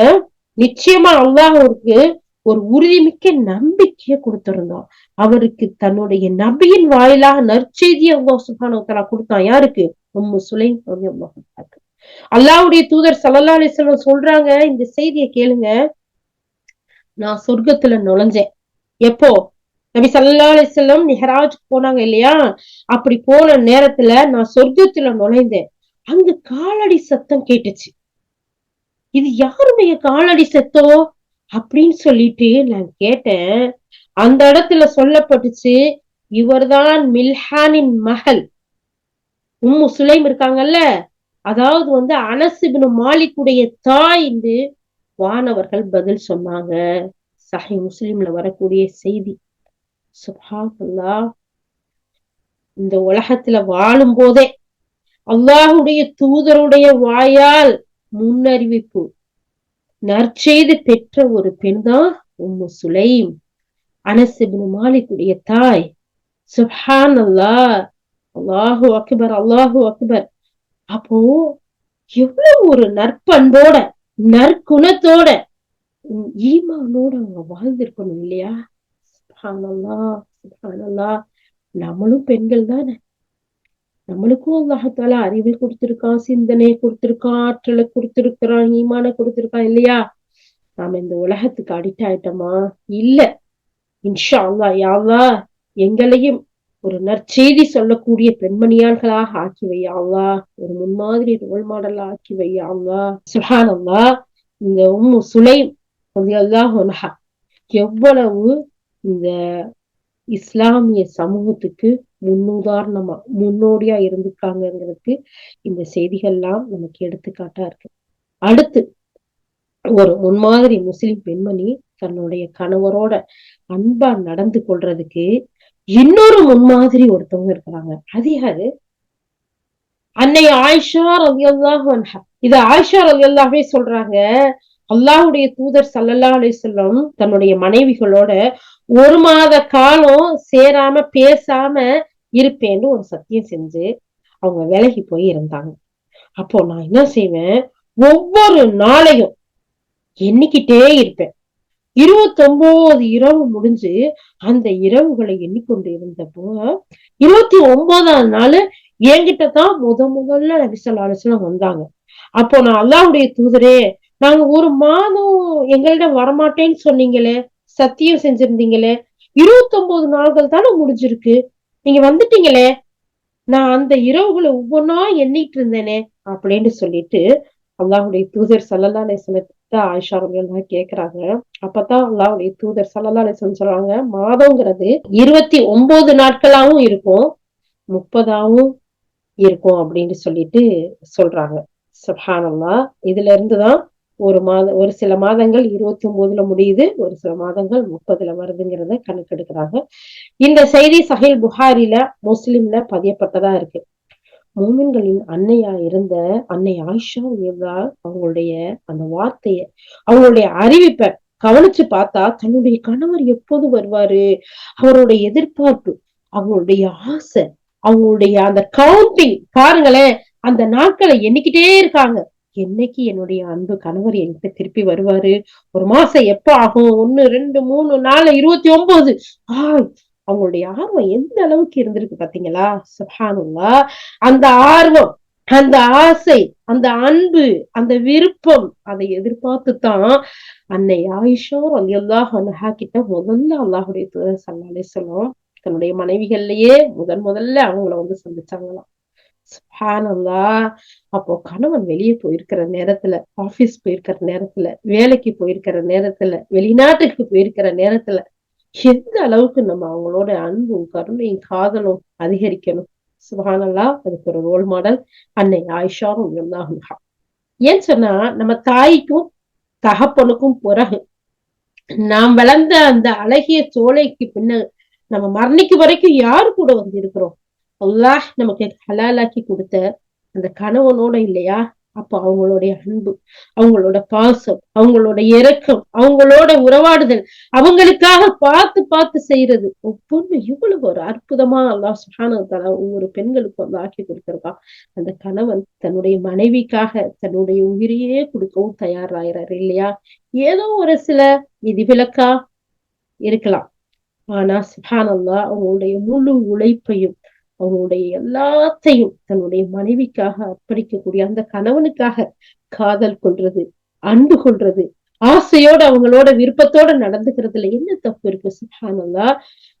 நிச்சயமா அல்லாஹ் அவருக்கு ஒரு உறுதிமிக்க நம்பிக்கையை கொடுத்திருந்தான். அவருக்கு தன்னுடைய நபியின் வாயிலாக நற்செய்தியை அல்லாஹ் சுப்ஹானஹு வ தஆலா கொடுத்தான். யாருக்கு? உம்மு சுலைம் ரலியல்லாஹு அன்ஹா. அல்லாஹ்வுடைய தூதர் ஸல்லல்லாஹு அலைஹி வஸல்லம் சொல்றாங்க, இந்த செய்தியை கேளுங்க. நான் சொர்க்கத்துல நுழைஞ்சேன். எப்போ? நபி ஸல்லல்லாஹு அலைஹி வஸல்லம் மிஹ்ராஜ் போனாங்க இல்லையா? அப்படி போன நேரத்துல நான் சொர்க்கத்துல நுழைந்தேன். அங்க காலடி சத்தம் கேட்டுச்சு. இது யாருடைய காலடி சத்தம் அப்படின்னு சொல்லிட்டு நான் கேட்டேன். அந்த இடத்துல சொல்லப்பட்டுச்சு, இவர்தான் மில்ஹானின் மகள் உம்மு சுலைம் இருக்காங்கல்ல, அதாவது அனஸ் இப்னு மாலிக்குடைய தாய் என்று வானவர்கள் பதில் சொன்னாங்க. சஹீஹ் முஸ்லிம்ல வரக்கூடிய செய்தி. சுப்ஹானல்லாஹ். இந்த உலகத்துல வாழும் போதே அல்லாஹுடைய தூதருடைய வாயால் முன்னறிவிப்பு நற்செய்தி பெற்ற ஒரு பெண் தான் உம்மு சுலைம், அனஸ் இப்னு மாலிக்குடைய தாய். சுப்ஹானல்லாஹ். அல்லாஹு அக்பர், அல்லாஹு அக்பர். அப்போ எவ்வளவு ஒரு நற்பண்போட நற்குணத்தோட ஈமானோட அவங்க வாழ்ந்திருக்கணும் இல்லையா? சுப்ஹானல்லாஹ், சுப்ஹானல்லாஹ். நம்மளும் பெண்கள் தானே, நம்மளுக்கும் அல்லாஹ் தஆலா அறிவை கொடுத்திருக்கான், சிந்தனை கொடுத்திருக்கான், ஆற்றலை கொடுத்திருக்கிறான், ஈமான கொடுத்திருக்கான் இல்லையா? நாம இந்த உலகத்துக்கு அடிக்ட் ஆயிட்டோமா? இல்ல. இன்ஷா அல்லாஹ் யா அல்லாஹ் எங்களையும் ஒரு நற்செய்தி சொல்லக்கூடிய பெண்மணியாள்களாக ஆக்கி வை யா அல்லாஹ். ஒரு முன்மாதிரி ரோல் மாடலா ஆக்கி வை யா அல்லாஹ். சுப்ஹானல்லாஹ். இந்த உம்மு சுலைம் ரலியல்லாஹு அன்ஹா எவ்வளவு இந்த இஸ்லாமிய சமூகத்துக்கு முன்னுதாரணமா முன்னோடியா இருந்திருக்காங்கிறதுக்கு இந்த செய்திகள்லாம் நமக்கு எடுத்துக்காட்டா இருக்கு. அடுத்து ஒரு முன்மாதிரி முஸ்லிம் பெண்மணி தன்னுடைய கணவரோட அன்பா நடந்து கொள்றதுக்கு இன்னொரு முன்மாதிரி ஒருத்தவங்க இருக்கிறாங்க. அது யாரு? அன்னை ஆயிஷா ரலியல்லாஹு அன்ஹா. இது ஆயிஷா ரலியல்லாஹே சொல்றாங்க, அல்லாஹ்வுடைய தூதர் ஸல்லல்லாஹு அலைஹி வஸல்லம் தன்னுடைய மனைவிகளோட 1 மாத காலம் சேராம பேசாம இருப்பேன்னு ஒரு சத்தியம் செஞ்சு அவங்க விலகி போய் இருந்தாங்க. அப்போ நான் என்ன செய்வேன், ஒவ்வொரு நாளையும் எண்ணிக்கிட்டே இருப்பேன். 29 இரவு முடிஞ்சு அந்த இரவுகளை எண்ணிக்கொண்டு இருந்தப்போ 29ஆம் நாள் என்கிட்டதான் முதல்ல நபி ஸல்லல்லாஹு அலைஹி வஸல்லம் வந்தாங்க. அப்போ நான் அல்லாஹ்வுடைய தூதரே, நாங்க 1 மாதம் எங்களிடம் வரமாட்டேன்னு சொன்னீங்களே, சத்தியம் செஞ்சிருந்தீங்களே, 29 நாள்கள் தானே முடிஞ்சிருக்கு, நீங்க வந்துட்டீங்களே, நான் அந்த இரவுகளை ஒவ்வொன்னா எண்ணிட்டு இருந்தேனே, அப்படின்னு சொல்லிட்டு அல்லாஹுடைய தூதர் ஸல்லல்லாஹு அலைஹி வஸல்லம் ஆயிஷா ரலியல்லாஹு கேக்குறாங்க. அப்பதான் அல்லாஹுடைய தூதர் ஸல்லல்லாஹு அலைஹி வஸல்லம் சொல்றாங்க, மாதங்கிறது 29 நாட்களாவும் இருக்கும், 30ஆவும் இருக்கும் அப்படின்னு சொல்லிட்டு சொல்றாங்க. சுப்ஹானல்லாஹ். இதுல இருந்துதான் ஒரு சில மாதங்கள் 29ல முடியுது, ஒரு சில மாதங்கள் 30ல வருதுங்கிறத கணக்கெடுக்கிறாங்க. இந்த செய்தி சஹீஹ் புகாரில, முஸ்லிம்ல பதியப்பட்டதா இருக்கு. மூமின்களின் அன்னையா இருந்த அன்னை ஆயிஷா ரலியல்லாஹு அவங்களுடைய அந்த வார்த்தைய, அவங்களுடைய அறிவிப்பை கவனிச்சு பார்த்தா, தன்னுடைய கணவர் எப்போது வருவாரு, அவருடைய எதிர்பார்ப்பு, அவங்களுடைய ஆசை, அவங்களுடைய அந்த கவுண்டிங் பாருங்களேன், அந்த நாட்களை எண்ணிக்கிட்டே இருக்காங்க. என்னைக்கு என்னுடைய அன்பு கணவர் என்கிட்ட திருப்பி வருவாரு, ஒரு மாசம் எப்ப ஆகும், 1 2 3 4 29. அவங்களுடைய ஆர்வம் எந்த அளவுக்கு இருந்திருக்கு பாத்தீங்களா? சுப்ஹானல்லாஹ். அந்த ஆர்வம், அந்த ஆசை, அந்த அன்பு, அந்த விருப்பம், அதை எதிர்பார்த்துத்தான் அன்னை ஆயிஷா ரலியல்லாஹு அன்ஹா கிட்ட முதல்ல அல்லாஹுடைய தூதர் ஸல்லல்லாஹு அலைஹி வஸல்லம் தன்னுடைய மனைவிகள்லயே முதல்ல அவங்கள சந்திச்சாங்களாம். சுப்ஹானல்லாஹ். அப்போ கணவன் வெளியே போயிருக்கிற நேரத்துல, ஆபீஸ் போயிருக்கிற நேரத்துல, வேலைக்கு போயிருக்கிற நேரத்துல, வெளிநாட்டுக்கு போயிருக்கிற நேரத்துல எந்த அளவுக்கு நம்ம அவங்களோட அன்பும் கருணையும் காதலும் அதிகரிக்கணும். சுப்ஹானல்லாஹ். அதுக்கு ஒரு ரோல் மாடல் அன்னை ஆயிஷா ரலியல்லாஹு அன்ஹா. ஏன்னு சொன்னா, நம்ம தாய்க்கும் தகப்பனுக்கும் பிறகு நாம் வளர்ந்த அந்த அழகிய சோலைக்கு பின்ன நம்ம மரணிக்கு வரைக்கும் யாரு கூட வந்து இருக்கிறோம்? அல்லாஹ் நமக்கு ஹலாலாக்கி கொடுத்த அந்த கணவனோட இல்லையா? அப்ப அவங்களுடைய அன்பு, அவங்களோட பாசம், அவங்களோட இரக்கம், அவங்களோட உறவாடுதல், அவங்களுக்காக பார்த்து பார்த்து செய்யறது ஒவ்வொன்னு இவ்வளவு ஒரு அற்புதமா அல்லாஹ் சுப்ஹானஹு வ தஆலா ஒவ்வொரு பெண்களுக்கும் வந்து ஆக்கி கொடுத்திருக்கான். அந்த கணவன் தன்னுடைய மனைவிக்காக தன்னுடைய உயிரையே கொடுக்கவும் தயாராகிறாரு இல்லையா? ஏதோ ஒரு சில விதிவிலக்கா இருக்கலாம். ஆனா சுப்ஹானல்லாஹ் அவங்களுடைய முழு உழைப்பையும், அவங்களுடைய எல்லாத்தையும் தன்னுடைய மனைவிக்காக அர்ப்பணிக்கக்கூடிய அந்த கணவனுக்காக காதல் கொள்றது, அன்பு கொள்றது, ஆசையோட அவங்களோட விருப்பத்தோட நடந்துக்கிறதுல என்ன தப்பு இருக்கு? சுப்ஹானல்லாஹ்.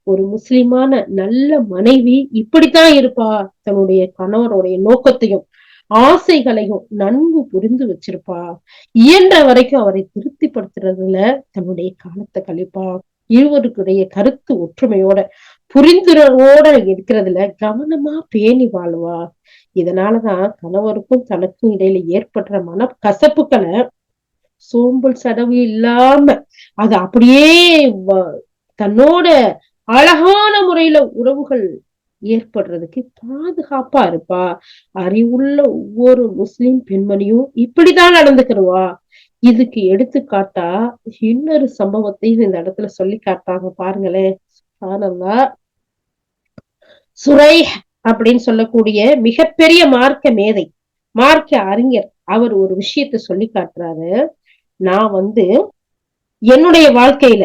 ஒரு முஸ்லிமான நல்ல மனைவி இப்படித்தான் இருப்பா. தன்னுடைய கணவருடைய நோக்கத்தையும் ஆசைகளையும் நன்கு புரிந்து வச்சிருப்பா. இயன்ற வரைக்கும் அவரை திருப்திப்படுத்துறதுல தன்னுடைய காலத்தை கழிப்பா. இருவருக்குடைய கருத்து ஒற்றுமையோட, புரிந்துணர்வோட இருக்கிறதுல கவனமா பேணி வாழ்வா. இதனாலதான் கணவருக்கும் தனக்கும் இடையில ஏற்படுற மன கசப்புக்களை சோம்பல் சடவு இல்லாம அது அப்படியே தன்னோட அழகான முறையில உறவுகள் ஏற்படுறதுக்கு பாதுகாப்பா இருப்பா. அறிவுள்ள ஒவ்வொரு முஸ்லிம் பெண்மணியும் இப்படிதான் நடந்துக்கிறவா. இதுக்கு எடுத்துக்காட்டா இன்னொரு சம்பவத்தையும் இந்த இடத்துல சொல்லி காட்டாங்க பாருங்களேன். சுப்ஹானல்லாஹ். சுரைஹ் அப்படின்னு சொல்லக்கூடிய மிகப்பெரிய மார்க்க மேதை, மார்க்க அறிஞர், அவர் ஒரு விஷயத்த சொல்லி காட்டுறாரு. நான் என்னுடைய வாழ்க்கையில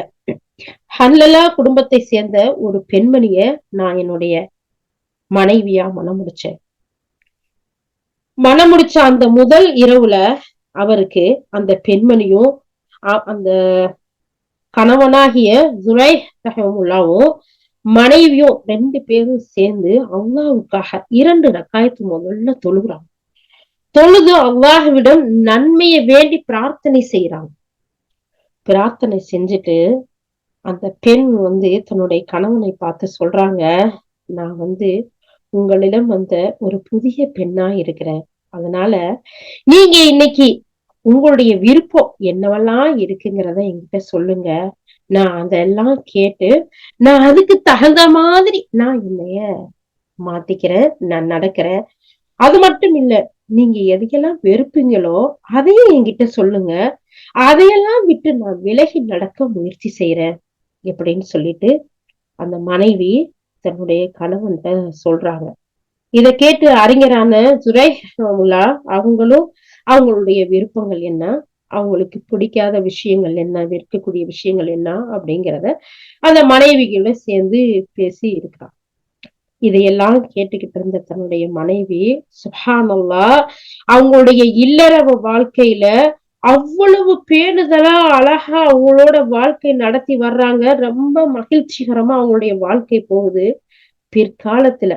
ஹன்லலா குடும்பத்தை சேர்ந்த ஒரு பெண்மணிய நான் என்னுடைய மனைவியா மனம் முடிச்ச அந்த முதல் இரவுல அவருக்கு அந்த பெண்மணியும் அந்த கணவனாகிய சுரைஹ் ரஹ்மத்துல்லாஹ்வும் மனைவியும் 2 பேரும் சேர்ந்து அல்லாஹ்வுக்காக 2 ரக்காயத்து முதல்ல தொழுகிறாங்க. தொழுது அல்லாஹ்விடம் நன்மையை வேண்டி பிரார்த்தனை செய்யறாங்க. பிரார்த்தனை செஞ்சுட்டு அந்த பெண் தன்னுடைய கணவனை பார்த்து சொல்றாங்க, நான் உங்களிடம் ஒரு புதிய பெண்ணா இருக்கிறேன். அதனால நீங்க இன்னைக்கு உங்களுடைய விருப்பம் என்னவெல்லாம் இருக்குங்கிறத என்கிட்ட சொல்லுங்க. நான் அதெல்லாம் கேட்டு நான் அதுக்கு தகுந்த மாதிரி நான் என்னைய மாத்திக்கிறேன், நான் நடக்கிறேன். அது மட்டும் இல்ல, நீங்க எதையெல்லாம் வெறுப்பீங்களோ அதையும் என்கிட்ட சொல்லுங்க. அதையெல்லாம் விட்டு நான் விலகி நடக்க முயற்சி செய்யறேன் எப்படின்னு சொல்லிட்டு அந்த மனைவி தன்னுடைய கணவன்கிட்ட சொல்றாங்க. இத கேட்டு அறிஞரான சுரைஹ் அவங்களும் அவங்களுடைய விருப்பங்கள் என்ன, அவங்களுக்கு பிடிக்காத விஷயங்கள் என்ன, வெறுக்கக்கூடிய விஷயங்கள் என்ன அப்படிங்கிறத அந்த மனைவிகளோட சேர்ந்து பேசி இருக்கிறாங்க. இதையெல்லாம் கேட்டுக்கிட்டு இருந்த தன்னுடைய மனைவி சுப்ஹானல்லாஹ் அவங்களுடைய இல்லறவு வாழ்க்கையில அவ்வளவு பேணுதலா அழகா அவங்களோட வாழ்க்கை நடத்தி வர்றாங்க. ரொம்ப மகிழ்ச்சிகரமா அவங்களுடைய வாழ்க்கை போகுது. பிற்காலத்துல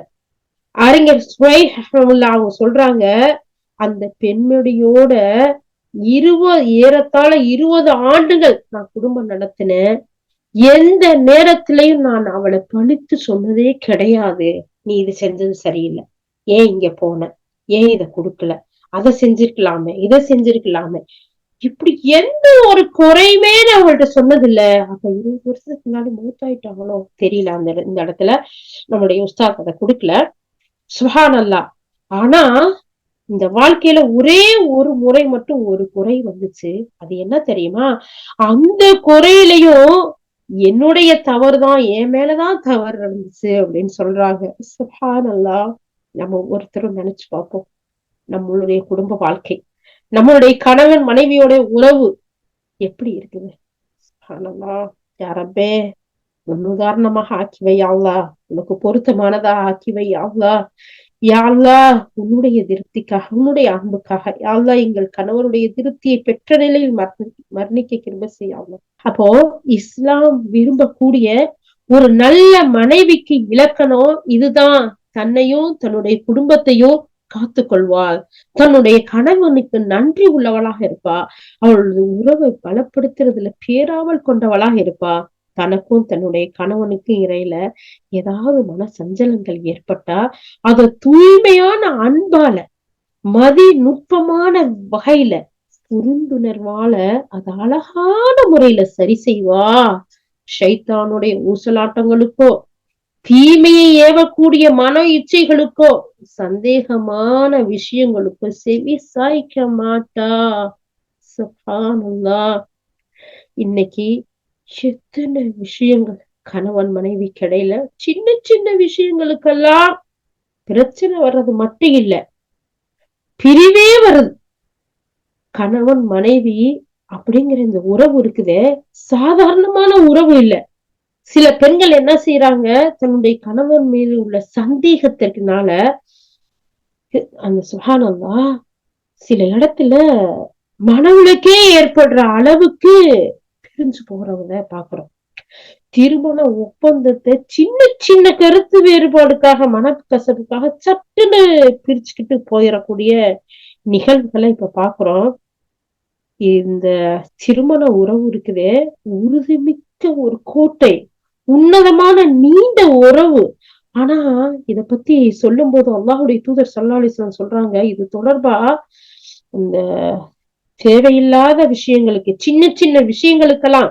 அறிஞர் சுரைஹ் அவங்க சொல்றாங்க, அந்த பெண்மணியோட ஏறத்தாழ 20 ஆண்டுகள் நான் குடும்பம் நடத்தினேன். எந்த நேரத்திலையும் நான் அவளை பழித்து சொன்னதே கிடையாது. நீ இது செஞ்சது சரியில்லை, ஏன் இங்க போன, ஏன் இத குடுக்கல, அதை செஞ்சிருக்கலாமே, இதை செஞ்சிருக்கலாமே, இப்படி எந்த ஒரு குறையுமே நான் அவங்கள்ட்ட சொன்னதில்ல. அப்ப 20 வருஷத்துக்கு முன்னாடி மூத்தாயிட்டாங்களோ தெரியல. இந்த இடத்துல நம்மளுடைய உஸ்தாத் அதை கொடுக்கல. சுஹான் அல்லாஹ். ஆனா இந்த வாழ்க்கையில ஒரே ஒரு முறை மட்டும் ஒரு குறை வந்துச்சு. அது என்ன தெரியுமா? அந்த குறையிலையும் என்னுடைய தவறுதான், என் மேலதான் தவறு நடந்துச்சு அப்படின்னு சொல்றாங்க. சுப்ஹான் அல்லாஹ். நம்ம ஒருத்தரும் நினைச்சு பார்ப்போம், நம்மளுடைய குடும்ப வாழ்க்கை, நம்மளுடைய கணவன் மனைவியோட உறவு எப்படி இருக்குது? சுப்ஹான் அல்லாஹ். யா ரப்பே, முன்னுதாரணமாக ஆக்கி வை யா அல்லாஹ், உனக்கு பொருத்தமானதா ஆக்கி வை யா அல்லாஹ். யா அல்லாஹ், உன்னுடைய திருப்திக்காக, உன்னுடைய அன்புக்காக யா அல்லாஹ், எங்கள் கணவருடைய திருப்தியை பெற்ற நிலையில் மரணிக்க கிருபை செய்ய அல்லாஹ். அப்போ இஸ்லாம் விரும்பக்கூடிய ஒரு நல்ல மனைவிக்கு இலக்கணம் இதுதான். தன்னையும் தன்னுடைய குடும்பத்தையும் காத்து கொள்வாள், தன்னுடைய கணவனுக்கு நன்றி உள்ளவளாக இருப்பா, அவளது உறவை பலப்படுத்துறதுல பேராவல் கொண்டவளாக இருப்பா. தனக்கும் தன்னுடைய கணவனுக்கும் இடையில ஏதாவது மன சஞ்சலங்கள் ஏற்பட்டா அத தூய்மையான அன்பால, மதி நுட்பமான வகையில, புரிந்துணர்வால அது அழகான முறையில சரி செய்வா. ஷைத்தானுடைய ஊசலாட்டங்களுக்கோ, தீமையை ஏவக்கூடிய மன இச்சைகளுக்கோ, சந்தேகமான விஷயங்களுக்கோ செவி சாய்க்க மாட்டா. சுப்ஹானல்லாஹ். இன்னைக்கு எத்தனை விஷயங்கள் கணவன் மனைவி கிடையில சின்ன சின்ன விஷயங்களுக்கெல்லாம் பிரச்சனை வர்றது மட்டும் இல்ல, பிரிவே வருது. கணவன் மனைவி அப்படிங்கிற இந்த உறவு இருக்குதே, சாதாரணமான உறவு இல்ல. சில பெண்கள் என்ன செய்யறாங்க, தன்னுடைய கணவன் மீது உள்ள சந்தேகத்திற்குனால அந்த சுப்ஹானல்லாஹ் சில இடத்துல மனவுலக்கே ஏற்படுற அளவுக்கு பிரிஞ்சு போறவங்க பாக்குறோம். திருமண ஒப்பந்தத்தை சின்ன சின்ன கருத்து வேறுபாடுக்காக, மனக்கசப்புக்காக சட்டுன்னு பிரிச்சுக்கிட்டு போயிடக்கூடிய நிகழ்வுகளை இப்ப பாக்குறோம். இந்த திருமண உறவு இருக்குதே, உறுதிமிக்க ஒரு கோட்டை, உன்னதமான நீண்ட உறவு. ஆனா இத பத்தி சொல்லும் போது அல்லாஹுடைய தூதர் ஸல்லல்லாஹு அலைஹி வஸல்லம் சொல்றாங்க, இது தொடர்பா இந்த தேவையில்லாத விஷயங்களுக்கு, சின்ன சின்ன விஷயங்களுக்கெல்லாம்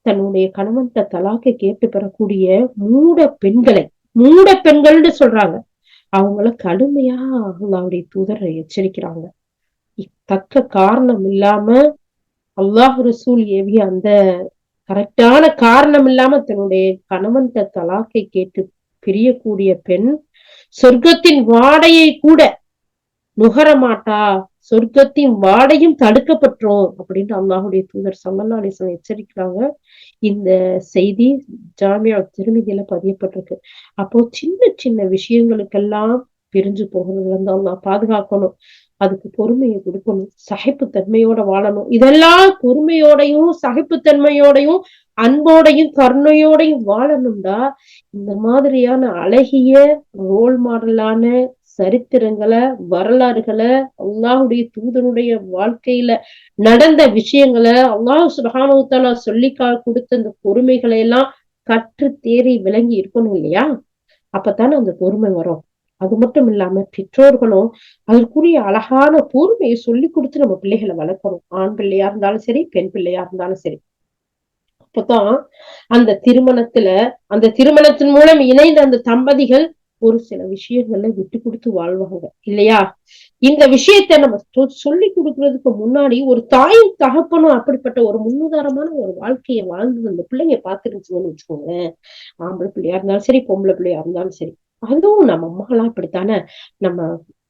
தன்னுடைய கணவன்கிட்ட தலாக்கை கேட்டு பெறக்கூடிய மூட பெண்கள்னு சொல்றாங்க. அவங்கள கடுமையா அல்லாஹ்வுடைய தூதர் எச்சரிக்கிறாங்க. தக்க காரணம் இல்லாம அல்லாஹ் ரசூல் ஏவிய அந்த கரெக்டான காரணம் இல்லாம தன்னுடைய கணவன்கிட்ட தலாக்கை கேட்டு பிரியக்கூடிய பெண் சொர்க்கத்தின் வாடையை கூட நுகர மாட்டா, சொர்க்கத்தின் வாடையும் தடுக்கப்பட்டுரும் அப்படின்னு அல்லாஹுடைய தூதர் ஸல்லல்லாஹு அலைஹி வஸல்லம் எச்சரிக்கிறாங்க. இந்த செய்தி ஜாமியா திருமிதியில பதியப்பட்டிருக்கு. அப்போ சின்ன சின்ன விஷயங்களுக்கெல்லாம் பிரிஞ்சு போகிறதுல இருந்து அல்லாஹ் பாதுகாக்கணும். அதுக்கு பொறுமையை கொடுக்கணும், சகிப்புத்தன்மையோட வாழணும். இதெல்லாம் பொறுமையோடையும் சகிப்புத்தன்மையோடையும் அன்போடையும் கருணையோடையும் வாழணும்டா இந்த மாதிரியான அழகிய ரோல் மாடலான சரித்திரங்களை, வரலாறுகளை, அல்லாஹுடைய தூதனுடைய வாழ்க்கையில நடந்த விஷயங்களை, அல்லாஹ் சுப்ஹானஹு வ தஆலா சொல்லி கொடுத்த அந்த பொறுமைகளை எல்லாம் கற்று தேறி விளங்கி இருக்கணும் இல்லையா? அப்பத்தானே அந்த பொறுமை வரும். அது மட்டும் இல்லாம பெற்றோர்களும் அதற்குரிய அழகான பொறுமையை சொல்லி கொடுத்து நம்ம பிள்ளைகளை வளர்க்கணும். ஆண் பிள்ளையா இருந்தாலும் சரி, பெண் பிள்ளையா இருந்தாலும் சரி. அப்பதான் அந்த திருமணத்தின் மூலம் இணைந்த அந்த தம்பதிகள் ஒரு சில விஷயங்கள்ல விட்டு கொடுத்து வாழ்வாங்க இல்லையா? இந்த விஷயத்த நம்ம சொல்லி கொடுக்கறதுக்கு முன்னாடி ஒரு தாயும் தகப்பனும் அப்படிப்பட்ட ஒரு முன்னுதாரணமான ஒரு வாழ்க்கையை வாழ்ந்து அந்த பிள்ளைங்க பாத்துருச்சுன்னு வச்சுக்கோங்க. ஆம்பளை பிள்ளையா இருந்தாலும் சரி, பொம்பளை பிள்ளையா இருந்தாலும் சரி, அதுவும் நம்ம அம்மாலாம் இப்படித்தானே நம்ம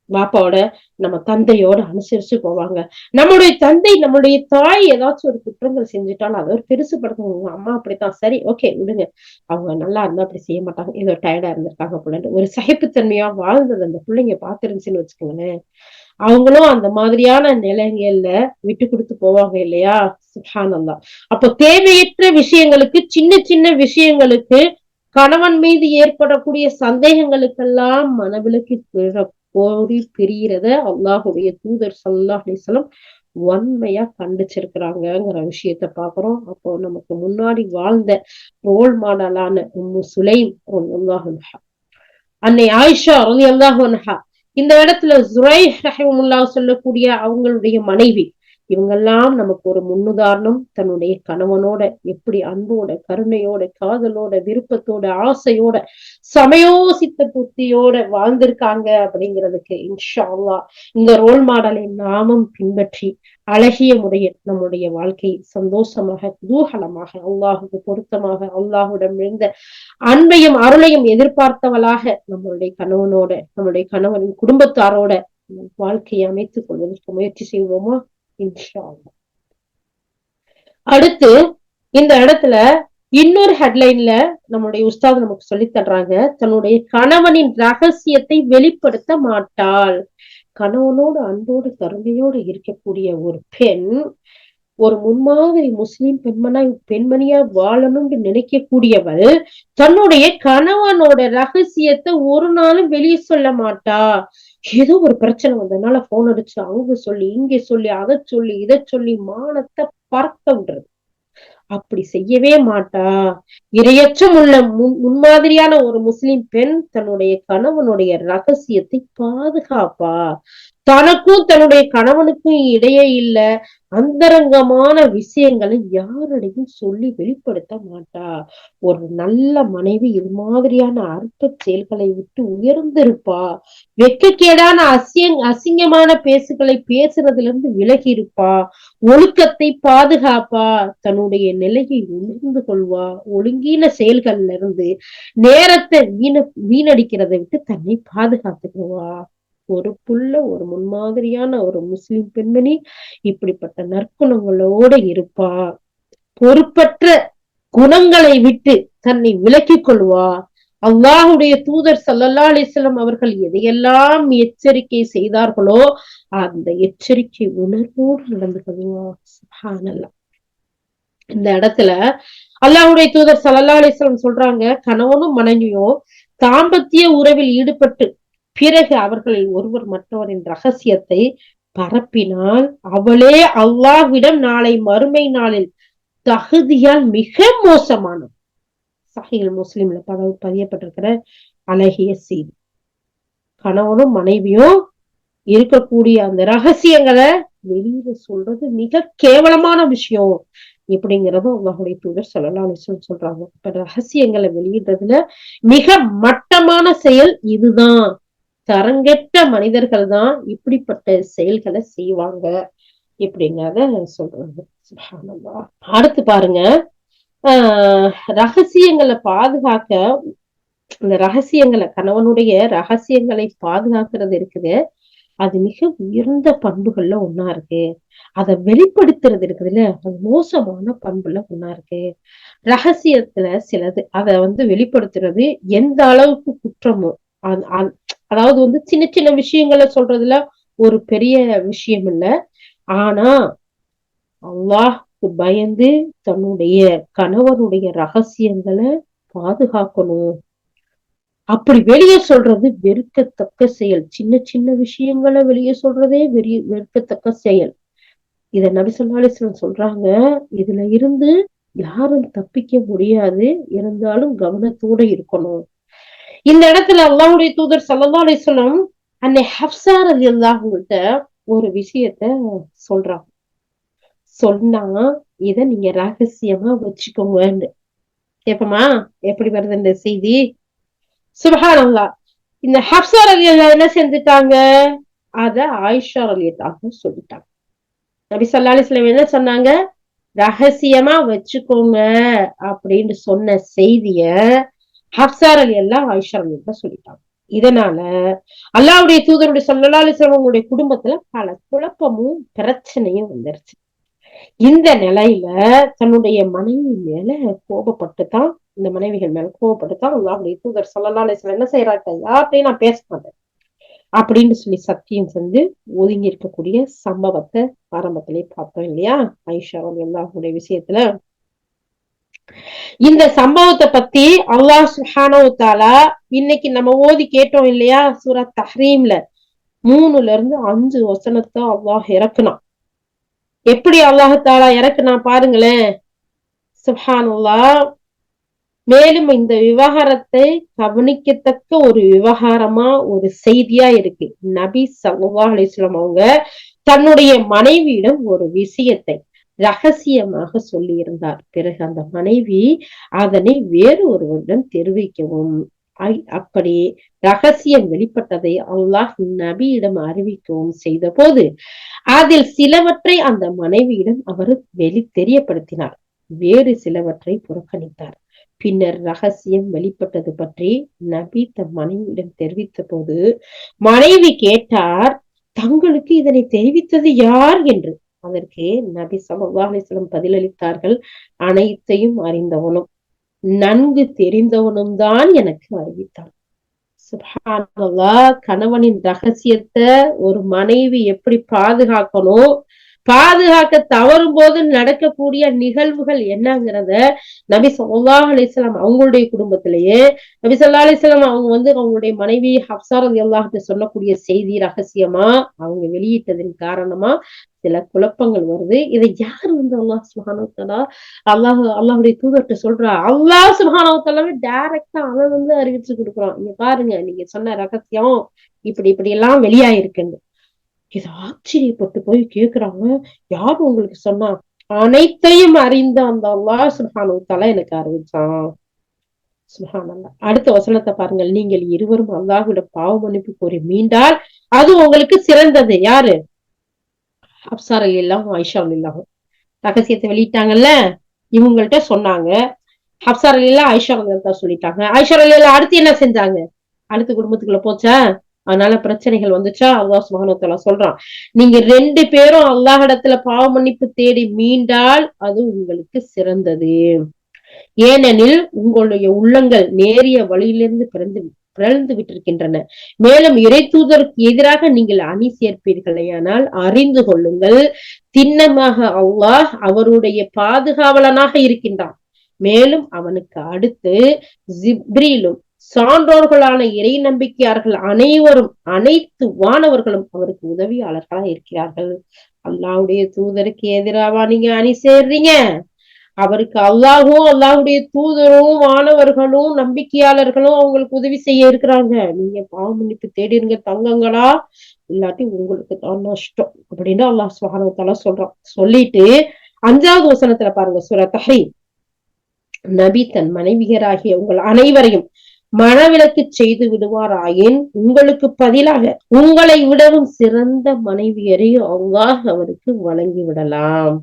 பாப்பாவோட, நம்ம தந்தையோட அனுசரிச்சு போவாங்க. நம்மளுடைய தந்தை, நம்மளுடைய தாய் ஏதாச்சும் ஒரு குற்றங்கள் செஞ்சுட்டாலும் அதை ஒரு பெருசுபடுத்துவாங்க. அம்மா அப்படித்தான், சரி ஓகே விடுங்க, அவங்க நல்லா இருந்தா அப்படி செய்ய மாட்டாங்க, ஏதோ டயர்டா இருந்திருக்காங்க போலன்னு ஒரு சகிப்புத்தன்மையா வாழ்ந்தது அந்த பிள்ளைங்க பாத்துருந்துச்சுன்னு வச்சுக்கோங்களேன். அவங்களும் அந்த மாதிரியான நிலைகள்ல விட்டு கொடுத்து போவாங்க இல்லையா? சுப்ஹானல்லாஹ். அப்போ தேவையற்ற விஷயங்களுக்கு, சின்ன சின்ன விஷயங்களுக்கு, கணவன் மீது ஏற்படக்கூடிய சந்தேகங்களுக்கெல்லாம் மனவிலக்கி ஓடி பிரியறத அல்லாஹுடைய தூதர் ஸல்லல்லாஹு அலைஹி வஸல்லம் வன்மையா கண்டிச்சிருக்கிறாங்கிற விஷயத்த பாக்குறோம். அப்போ நமக்கு முன்னாடி வாழ்ந்த ரோல் மாடலான உம்மு சுலைம் ரலியல்லாஹு அன்ஹா, அன்னை ஆயிஷா ரலியல்லாஹு அன்ஹா, இந்த இடத்துல ஜுரைஹ் ரஹிமஹுல்லாஹ் சொல்லக்கூடிய அவங்களுடைய மனைவி, இவங்கெல்லாம் நமக்கு ஒரு முன்னுதாரணம். தன்னுடைய கணவனோட எப்படி அன்போட, கருணையோட, காதலோட, விருப்பத்தோட, ஆசையோட, சமயோசித்த புத்தியோட வாழ்ந்திருக்காங்க அப்படிங்கிறதுக்கு இன்ஷா அல்லாஹ் இந்த ரோல் மாடலை நாமும் பின்பற்றி அழகிய முறையில் நம்முடைய வாழ்க்கை சந்தோஷமாக, குதூகலமாக, அல்லாஹுக்கு பொருத்தமாக, அல்லாஹுடன் இருந்த அன்பையும் அருளையும் எதிர்பார்த்தவளாக நம்மளுடைய கணவனோட, நம்மளுடைய கணவனின் குடும்பத்தாரோட வாழ்க்கையை அமைத்துக் கொள்வதற்கு முயற்சி செய்வோமா? இன்ஷா அல்லாஹ். அடுத்து இந்த இடத்துல இன்னொரு ஹெட்லைன்ல நம்முடைய உஸ்தாத் நமக்கு சொல்லி தர்றாங்க, தன்னுடைய கணவனின் ரகசியத்தை வெளிப்படுத்த மாட்டாள். கணவனோடு அன்போடு கருணையோடு இருக்கக்கூடிய ஒரு பெண், ஒரு முன்மாதிரி முஸ்லிம் பெண்மணியா வாழணும்னு நினைக்கக்கூடியவள் தன்னுடைய கணவனோட ரகசியத்தை ஒரு நாளும் வெளியே சொல்ல மாட்டா. ஏதோ ஒரு பிரச்சனை வந்ததுனால போன் அடிச்சு அங்க சொல்லி, இங்க சொல்லி, அதை சொல்லி, இதை சொல்லி மானத்தை பறக்க விடுறது. அப்படி செய்யவே மாட்டா. இரையச்சம் உள்ள முன்மாதிரியான ஒரு முஸ்லிம் பெண் தன்னுடைய கணவனுடைய ரகசியத்தை பாதுகாப்பா. தனக்கும் தன்னுடைய கணவனுக்கும் இடையே இல்ல அந்தரங்கமான விஷயங்களை யாரிடையும் சொல்லி வெளிப்படுத்த மாட்டா. ஒரு நல்ல மனைவி இது அற்ப செயல்களை விட்டு உயர்ந்திருப்பா. வெட்கக்கேடான அசிங்கமான பேசுகளை பேசுறதுல இருந்து விலகி இருப்பா. ஒழுக்கத்தை பாதுகாப்பா. தன்னுடைய நிலையை உணர்ந்து கொள்வா. ஒழுங்கீன செயல்கள்ல இருந்து நேரத்தை வீணடிக்கிறதை விட்டு தன்னை பாதுகாத்துக்குவா. ஒரு புள்ள, ஒரு முன்மாதிரியான ஒரு முஸ்லிம் பெண்மணி இப்படிப்பட்ட நற்குணங்களோட இருப்பா. பொறுப்பற்ற குணங்களை விட்டு தன்னை விலக்கிக் கொள்வா. அல்லாஹுடைய தூதர் ஸல்லல்லாஹு அலைஹி வஸல்லம் அவர்கள் எதையெல்லாம் எச்சரிக்கை செய்தார்களோ அந்த எச்சரிக்கை உணர்வோடு நடந்து கொள்வா. சுப்ஹானல்லாஹ். இந்த இடத்துல அல்லாஹுடைய தூதர் ஸல்லல்லாஹு அலைஹி வஸல்லம் சொல்றாங்க, கணவனும் மனைவியும் தாம்பத்திய உறவில் ஈடுபட்டு பிறகு அவர்களில் ஒருவர் மற்றவரின் ரகசியத்தை பரப்பினால் அவளே அல்லாஹ்விடம் நாளை மறுமை நாளில் தகுதியால் மிக மோசமானது. சஹீஹ் முஸ்லிம்ல பதியப்பட்டிருக்கிற அழகிய செய்தி. கணவனும் மனைவியும் இருக்கக்கூடிய அந்த ரகசியங்களை வெளியில சொல்றது மிக கேவலமான விஷயம் இப்படிங்கிறதும் அல்லாஹுடைய தூதர் ஸல்லல்லாஹு அலைஹி வஸல்லம் சொல்றாங்க. இப்ப ரகசியங்களை வெளியிடுறதுல மிக மட்டமான செயல் இதுதான். தரங்கெட்ட மனிதர்கள் தான் இப்படிப்பட்ட செயல்களை செய்வாங்க இப்படிங்கிறத சொல்றாங்க. சுப்ஹானல்லாஹ். அடுத்து பாருங்க, ரகசியங்களை பாதுகாக்க, இந்த ரகசியங்களை, கணவனுடைய ரகசியங்களை பாதுகாக்கிறது இருக்குது, அது மிக உயர்ந்த பண்புகள்ல ஒன்னா இருக்கு. அதை வெளிப்படுத்துறது இருக்குதுல்ல, அது மோசமான பண்புல ஒன்னா இருக்கு. ரகசியத்துல சிலது அதை வெளிப்படுத்துறது எந்த அளவுக்கு குற்றமோ, அதாவது சின்ன சின்ன விஷயங்களை சொல்றதுல ஒரு பெரிய விஷயம் இல்ல. ஆனா அல்லாஹ்க்கு பயந்து தன்னுடைய கணவனுடைய ரகசியங்களை பாதுகாக்கணும். அப்படி வெளியே சொல்றது வெறுக்கத்தக்க செயல். சின்ன சின்ன விஷயங்களை வெளியே சொல்றதே வெறுக்கத்தக்க செயல். இத நபி ஸல்லல்லாஹு அலைஹி வஸல்லம் சொல்றாங்க, இதுல இருந்து யாரும் தப்பிக்க முடியாது, இருந்தாலும் கவனத்தோட இருக்கணும். இந்த இடத்துல அல்லாஹ்வுடைய தூதர் ஸல்லல்லாஹு அலைஹி வஸல்லம் அன்னை ஹப்ஸா ரலியல்லாஹு அன்ஹா ஒரு விஷயத்த சொல்றாங்க. சொன்னா இத நீங்க ரகசியமா வச்சுக்கோங்கன்னு. கேப்பமா எப்படி வருது இந்த செய்தி? சுப்ஹானல்லாஹ். இந்த ஹப்ஸா ரலியல்லாஹு என்ன செஞ்சுட்டாங்க? அத ஆயிஷா ரலியல்லாஹு சொல்லிட்டாங்க. நபி ஸல்லல்லாஹு அலைஹி வஸல்லம் என்ன சொன்னாங்க? ரகசியமா வச்சுக்கோங்க அப்படின்னு சொன்ன செய்திய ஹப்ஸா ரலியல்லாஹு ஆயிஷா ரலியல்லாஹு சொல்லிட்டாங்க. இதனால அல்லாஹ்வுடைய தூதருடைய ஸல்லல்லாஹு அலைஹி வஸல்லம் குடும்பத்துல பல குழப்பமும் பிரச்சனையும் வந்துருச்சு. இந்த நிலையில தன்னுடைய மனைவி மேல கோபப்பட்டுதான், இந்த மனைவிகள் மேல கோபப்பட்டுதான் அல்லாஹ்வுடைய தூதர் ஸல்லல்லாஹு அலைஹி வஸல்லம் என்ன செய்யறாங்க, யார்கிட்டையும் நான் பேச மாட்டேன் அப்படின்னு சொல்லி சத்தியம் செஞ்சு ஒதுங்கி இருக்கக்கூடிய சம்பவத்தை ஆரம்பத்திலே பார்த்தோம் இல்லையா, ஆயிஷா ரலியல்லாஹு விஷயத்துல. இந்த சம்பவத்தை பத்தி அல்லாஹ் சுப்ஹானஹு வ தஆலா இன்னைக்கு நம்ம ஓதி கேட்டோம் இல்லையா, சூரா தஹ்ரீம்ல 3-5 வசனத்தை அல்லாஹ் இறக்குனான். எப்படி அல்லாஹாலா இறக்குனா பாருங்களேன். சுப்ஹானல்லாஹ். மேலும் இந்த விவகாரத்தை கவனிக்கத்தக்க ஒரு விவகாரமா ஒரு செய்தியா இருக்கு. நபி ஸல்லல்லாஹு அலைஹி வஸல்லம் அவங்க தன்னுடைய மனைவியிடம் ஒரு விஷயத்தை ரகசியமாக சொல்லி இருந்தார். பிறகு அந்த மனைவி அதனை வேறு ஒருவரிடம் தெரிவிக்கவும், அப்படி ரகசியம் வெளிப்பட்டதை அல்லாஹ் நபியிடம் அறிவிக்கவும் செய்த போது அதில் சிலவற்றை அந்த மனைவியிடம் அவர் தெரியப்படுத்தினார், வேறு சிலவற்றை புறக்கணித்தார். பின்னர் ரகசியம் வெளிப்பட்டது பற்றி நபி தன் மனைவியிடம் தெரிவித்த போது மனைவி கேட்டார், தங்களுக்கு இதனை தெரிவித்தது யார் என்று. அதற்கு நபி ஸல்லல்லாஹு அலைஹி வஸல்லம் பதிலளித்தார்கள், அனைத்தையும் அறிந்தவனும் நன்கு தெரிந்தவனும் தான் எனக்கு அறிவித்தான். சுப்ஹானல்லாஹ். கணவனின் ரகசியத்தை ஒரு மனைவி எப்படி பாதுகாக்கணும், பாதுகாக்க தவறும் போது நடக்கக்கூடிய நிகழ்வுகள் என்னங்கிறத நபி ஸல்லல்லாஹு அலைஹி வஸல்லம் அவங்களுடைய குடும்பத்திலேயே நபி ஸல்லல்லாஹு அலைஹி வஸல்லம் அவங்க அவங்களுடைய மனைவி ஹப்ஸா ரலியல்லாஹு அன்ஹா சொல்லக்கூடிய செய்தி ரகசியமா அவங்க வெளியிட்டதன் காரணமா சில குழப்பங்கள் வருது. இதை யாரு அல்லாஹ் சுப்ஹானஹு வ தஆலா அல்லாஹ்வுடைய தூதர்கிட்ட சொல்றா. அல்லாஹ் சுப்ஹானஹு வ தஆலாவே டைரக்டா அவன் அறிவிச்சு கொடுக்குறான். இங்க பாருங்க, நீங்க சொன்ன ரகசியம் இப்படி எல்லாம் வெளியாயிருக்குன்னு. இது ஆச்சரியப்பட்டு போய் கேக்குறாங்க, யாரு உங்களுக்கு சொன்னா? அனைத்தையும் அறிந்த அந்த அல்லாஹ் சுப்ஹானஹு வ தஆலா எனக்கு அறிவிச்சான். சுப்ஹானல்லாஹ். அடுத்த வசனத்தை பாருங்கள். நீங்கள் இருவரும் அல்லாஹ்விடம் பாவ மன்னிப்பு கோரி மீண்டால் அது உங்களுக்கு சிறந்தது. யாரு? ஹப்ஸா ரலியல்லாஹு ஆயிஷா ரலியல்லாஹு ரகசியத்தை வெளியிட்டாங்கல்ல, இவங்கள்ட்ட சொன்னாங்க. ஹப்ஸா ரலியல்லாஹு ஆயிஷா ரலியல்லாஹு சொல்லிட்டாங்க. ஆயிஷா ரலியல்லாஹு அடுத்து என்ன செஞ்சாங்க? அடுத்த குடும்பத்துக்குள்ள போச்சா, அதனால பிரச்சனைகள் வந்துச்சா. அல்லாஹ் சுப்ஹானஹு வ தஆலா சொல்றான், நீங்க 2 பேரும் அல்லாஹ் இடத்துல பாவ மன்னிப்பு தேடி மீண்டால் அது உங்களுக்கு சிறந்தது. ஏனெனில் உங்களுடைய உள்ளங்கள் நேரிய வழியிலிருந்து பிறந்து விட்டிருக்கின்றன. மேலும் இறை தூதருக்கு எதிராக நீங்கள் அணி சேர்ப்பீர்களேயானால் அறிந்து கொள்ளுங்கள், திண்ணமாக அல்லாஹ் அவருடைய பாதுகாவலனாக இருக்கின்றான். மேலும் அவனுக்கு அடுத்து ஜிப்ரீலும் சான்றோர்களான இறை நம்பிக்கையார்கள் அனைவரும், அனைத்து வானவர்களும் அவருக்கு உதவியாளர்களா இருக்கிறார்கள். அல்லாஹ்வுடைய தூதருக்கு எதிராவா நீங்க அணி சேர்றீங்க? அவருக்கு அல்லாஹும் அல்லாஹ்வுடைய தூதரும் வானவர்களும் நம்பிக்கையாளர்களும் அவங்களுக்கு உதவி செய்ய இருக்கிறாங்க. நீங்க பாவ மன்னிப்பு தேடிருங்க தங்கங்களா, இல்லாட்டி உங்களுக்கு தான் நஷ்டம் அப்படின்னு அல்லாஹ் சுப்ஹானஹு வ தஆலா சொல்றான். சொல்லிட்டு 5வது வசனத்துல பாருங்க, சூரா தஹ்ரீம். நபி தன் மனைவியராகிய உங்கள் அனைவரையும் மனவிலக்கு செய்து விடுவாராயின் உங்களுக்கு பதிலாக உங்களை விடவும் சிறந்த மனைவியரை அல்லாஹ் அவருக்கு வழங்கி விடலாம்.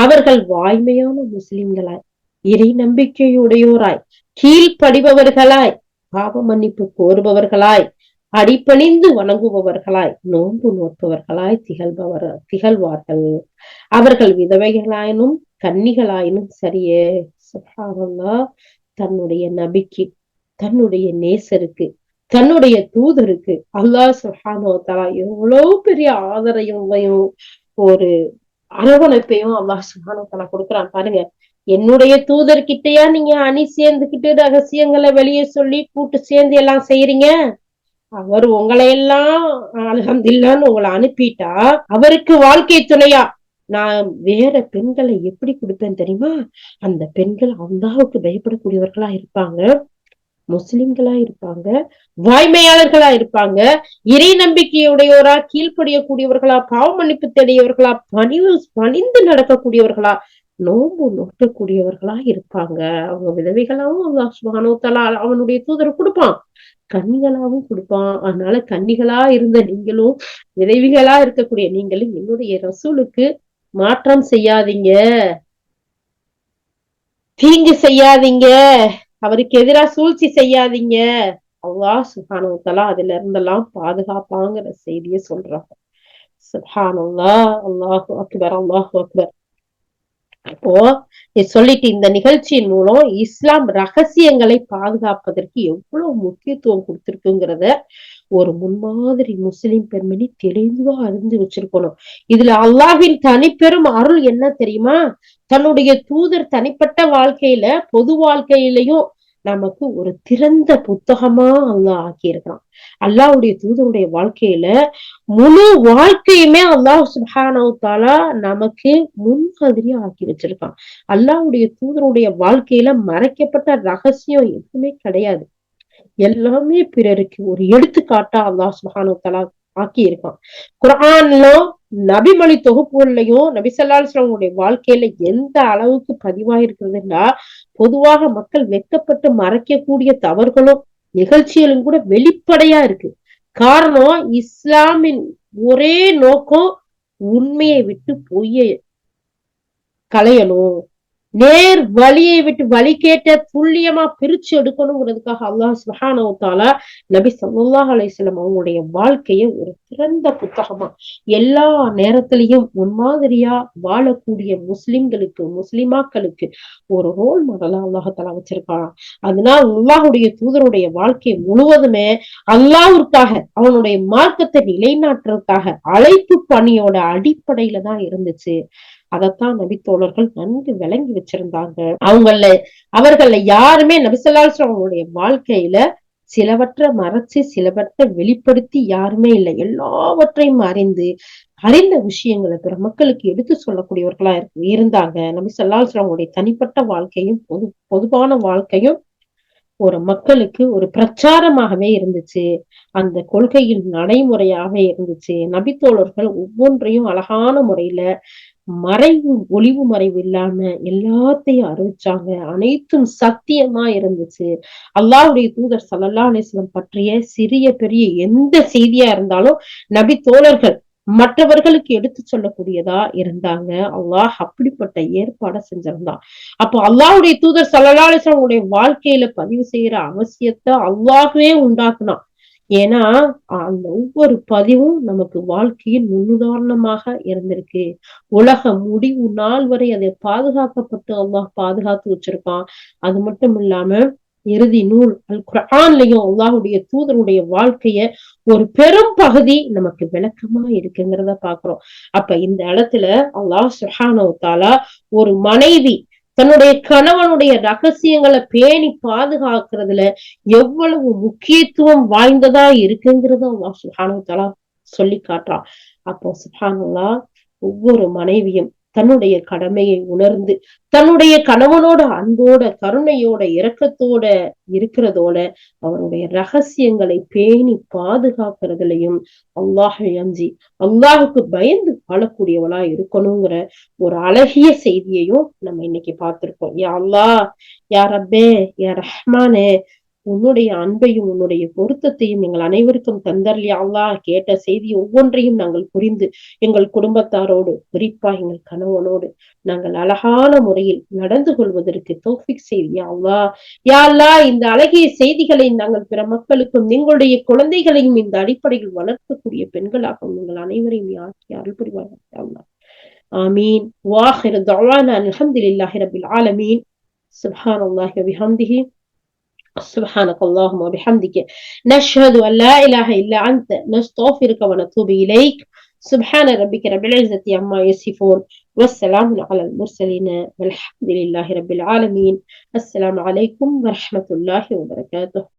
அவர்கள் வாய்மையான முஸ்லிம்களாய், இறை நம்பிக்கையுடையோராய், கீழ்ப்படிபவர்களாய், பாவ மன்னிப்பு கோருபவர்களாய், அடிபணிந்து வணங்குபவர்களாய், நோன்பு நோற்பவர்களாய் திகழ்வார்கள். அவர்கள் விதவைகளாயினும் கன்னிகளாயினும் சரியே. சுப்ஹானல்லாஹ். தன்னுடைய நபிக்கு, தன்னுடைய நேசருக்கு, தன்னுடைய தூதருக்கு அல்லாஹ் சுப்ஹானஹு வ தஆலா எவ்வளவு பெரிய ஆதரவையும் ஒரு அரவணைப்பையும் அல்லாஹ் சுப்ஹானஹு வ தஆலா கொடுக்குறான் பாருங்க. என்னுடைய தூதர்கிட்டயா நீங்க அணி சேர்ந்துகிட்டு ரகசியங்களை வெளியே சொல்லி கூட்டு சேர்ந்து எல்லாம் செய்யறீங்க? அவர் உங்களை எல்லாம் அல்ஹம்துலில்லாஹ்னு உங்களை அனுப்பிட்டா அவருக்கு வாழ்க்கை துணையா நான் வேற பெண்களை எப்படி கொடுப்பேன் தெரியுமா? அந்த பெண்கள் அல்லாஹ்வுக்கு பயப்படக்கூடியவர்களா இருப்பாங்க, முஸ்லிம்களா இருப்பாங்க, வாய்மையாளர்களா இருப்பாங்க, இறை நம்பிக்கையுடையோரா, கீழ்ப்படியக்கூடியவர்களா, பாவ மன்னிப்பு தேடியவர்களா, பணிந்து நடக்கக்கூடியவர்களா, நோன்பு நோக்கக்கூடியவர்களா இருப்பாங்க. அவங்க விதவைகளாவும் அல்லாஹ் சுப்ஹானஹு வ தஆலா அவனுடைய தூதர் கொடுப்பான், கன்னிகளாவும் கொடுப்பான். அதனால கன்னிகளா இருந்த நீங்களும், விதவிகளா இருக்கக்கூடிய நீங்களும் என்னுடைய ரசூலுக்கு மாற்றம் செய்யாதீங்க, தீங்கு செய்யாதீங்க, அவருக்கு எதிராக சூழ்ச்சி செய்யாதீங்க. அல்லாஹ் சுப்ஹானஹு வ தஆலா அதுல இருந்தெல்லாம் பாதுகாப்பாங்கிற செய்தியை சொல்றாங்க. சுப்ஹானல்லாஹ். அல்லாஹு அக்பர், அல்லாஹு அக்பர். அப்போ சொல்லிட்டு இந்த நிகழ்ச்சியின் மூலம் இஸ்லாம் ரகசியங்களை பாதுகாப்பதற்கு எவ்வளவு முக்கியத்துவம் கொடுத்திருக்குங்கிறத ஒரு முன்மாதிரி முஸ்லிம் பெண்மணி தெளிவா அறிந்து வச்சிருக்கணும். இதுல அல்லாஹ்வின் தனிப்பெரும் அருள் என்ன தெரியுமா? தன்னுடைய தூதர் தனிப்பட்ட வாழ்க்கையில, பொது வாழ்க்கையிலையும் நமக்கு ஒரு திறந்த புத்தகமா அல்லாஹ் ஆக்கி இருக்கிறான். அல்லாஹ்வுடைய தூதருடைய வாழ்க்கையில முழு வாழ்க்கையுமே அல்லாஹ் சுப்ஹானஹு தஆலா நமக்கு முன்மாதிரியா ஆக்கி வச்சிருக்கான். அல்லாஹ்வுடைய தூதருடைய வாழ்க்கையில மறைக்கப்பட்ட ரகசியம் எதுவுமே கிடையாது. எல்லாமே பிறருக்கு ஒரு எடுத்துக்காட்டா அல்லாஹ் சுப்ஹானஹு வ தஆலா ஆக்கி இருக்கான். குர்ஆன்லயும் நபிமொழி தொகுப்புகள்லயும் நபி ஸல்லல்லாஹு அலைஹி வஸல்லம் வாழ்க்கையில எந்த அளவுக்கு பதிவாயிருக்கிறதுன்னா, பொதுவாக மக்கள் வெட்கப்பட்டு மறைக்கக்கூடிய தவறுகளும் நிகழ்ச்சிகளும் கூட வெளிப்படையா இருக்கு. காரணம் இஸ்லாமின் ஒரே நோக்கம் உண்மையை விட்டு பொய்யை களையணும். நேர் வழியை விட்டு வழி கேட்ட துல்லியமா பிரிச்சு எடுக்கணுங்கிறதுக்காக அல்லாஹ் சுப்ஹானஹு வ தஆலா நபி ஸல்லல்லாஹு அலைஹி வஸல்லம் அவங்களுடைய வாழ்க்கைய ஒரு திறந்த புத்தகமா எல்லா நேரத்திலையும் முன்மாதிரியா வாழக்கூடிய முஸ்லிம்களுக்கு முஸ்லிமாக்களுக்கு ஒரு ரோல் மாடலா அல்லாஹ் தஆலா வச்சிருக்கான். அதனால அல்லாஹ்வுடைய தூதருடைய வாழ்க்கை முழுவதுமே அல்லாஹ்விற்காக அவனுடைய மார்க்கத்தை நிலைநாட்டுறதுக்காக அழைப்பு பணியோட அடிப்படையில தான் இருந்துச்சு. அதத்தான் நபித்தோழர்கள் நன்கு விளங்கி வச்சிருந்தாங்க. அவர்கள யாருமே நபி ஸல்லல்லாஹு அலைஹி வஸல்லம் அவங்களுடைய வாழ்க்கையில சிலவற்றை மறைச்சு சிலவற்றை வெளிப்படுத்தி யாருமே இல்லை. எல்லாவற்றையும் அறிந்த விஷயங்களை பிற மக்களுக்கு எடுத்து சொல்லக்கூடியவர்களா இருந்தாங்க. நபி ஸல்லல்லாஹு அலைஹி வஸல்லம் அவங்களுடைய தனிப்பட்ட வாழ்க்கையும் பொதுவான வாழ்க்கையும் ஒரு மக்களுக்கு ஒரு பிரச்சாரமாகவே இருந்துச்சு. அந்த கொள்கையின் நடைமுறையாக இருந்துச்சு. நபித்தோழர்கள் ஒவ்வொன்றையும் அழகான முறையில ஒளிவு மறைவு இல்லாம எல்லாத்தையும் அறிவிச்சாங்க. அனைத்தும் சத்தியமா இருந்துச்சு. அல்லாஹ்வுடைய தூதர் ஸல்லல்லாஹு அலைஹி வஸல்லம் பற்றிய சிறிய பெரிய எந்த செய்தியா இருந்தாலும் நபி தோழர்கள் மற்றவர்களுக்கு எடுத்து சொல்லக்கூடியதா இருந்தாங்க. அல்லாஹ் அப்படிப்பட்ட ஏற்பாடை செஞ்சிருந்தான். அப்போ அல்லாஹ்வுடைய தூதர் ஸல்லல்லாஹு அலைஹி வஸல்லம் வாழ்க்கையில பதிவு செய்யற அவசியத்தை அல்லாஹ்வே உண்டாக்குனான். ஏன்னா அந்த ஒவ்வொரு பதிவும் நமக்கு வாழ்க்கையின் முன்னுதாரணமாக இருந்திருக்கு. உலக முடிவு நாள் வரை அதை பாதுகாக்கப்பட்டு அல்லாஹ் பாதுகாத்து வச்சிருக்கான். அது மட்டும் இல்லாம இறுதி நூல் அல் குர்ஆன்லயும் அல்லாஹ்வுடைய தூதருடைய வாழ்க்கைய ஒரு பெரும் பகுதி நமக்கு விளக்கமா இருக்குங்கிறத பாக்குறோம். அப்ப இந்த இடத்துல அல்லாஹ் சுப்ஹானஹு வ தஆலா ஒரு மனைவி தன்னுடைய கணவனுடைய ரகசியங்களை பேணி பாதுகாக்கிறதுல எவ்வளவு முக்கியத்துவம் வாய்ந்ததா இருக்குங்கிறத அல்லாஹ் சுப்ஹானஹு வ தஆலா சொல்லி காட்டுறான். அப்போ சுப்ஹானல்லாஹ் ஒவ்வொரு மனைவியும் தன்னுடைய கடமையை உணர்ந்து தன்னுடைய கணவனோட அன்போட கருணையோட இரக்கத்தோட இருக்கிறதோட அவருடைய ரகசியங்களை பேணி பாதுகாக்கிறதுலயும் அல்லாஹை அஞ்சி அல்லாஹுக்கு பயந்து வாழக்கூடியவளா இருக்கணுங்கிற ஒரு அழகிய செய்தியையும் நம்ம இன்னைக்கு பார்த்திருக்கோம். யா அல்லாஹ், யா ரப்பே, யா ரஹ்மானே, உன்னுடைய அன்பையும் உன்னுடைய பொருத்தத்தையும் எங்கள் அனைவருக்கும் தந்தர்லியா அல்லாஹ். கேட்ட செய்தி ஒவ்வொன்றையும் நாங்கள் புரிந்து எங்கள் குடும்பத்தாரோடு குறிப்பா எங்கள் கணவனோடு நாங்கள் அழகான முறையில் நடந்து கொள்வதற்கு தௌஃபீக் செய்தியா அல்லாஹ். யா அல்லாஹ், இந்த அழகிய செய்திகளை நாங்கள் பிற மக்களுக்கும் எங்களுடைய குழந்தைகளையும் இந்த அடிப்படையில் வளர்க்கக்கூடிய பெண்களாகவும் எங்கள் அனைவரையும் ஆக்கி அருள் புரிவாயாக அல்லாஹ். ஆமீன். வாஹிரு தஅவானா அல்ஹம்துலில்லாஹி ரப்பில் ஆலமீன். சுப்ஹானல்லாஹி வ பிஹம்திஹி سبحانك اللهم وبحمدك نشهد أن لا إله إلا أنت نستغفرك ونتوب إليك. سبحان ربك رب العزة عما يصفون والسلام على المرسلين والحمد لله رب العالمين. السلام عليكم ورحمة الله وبركاته.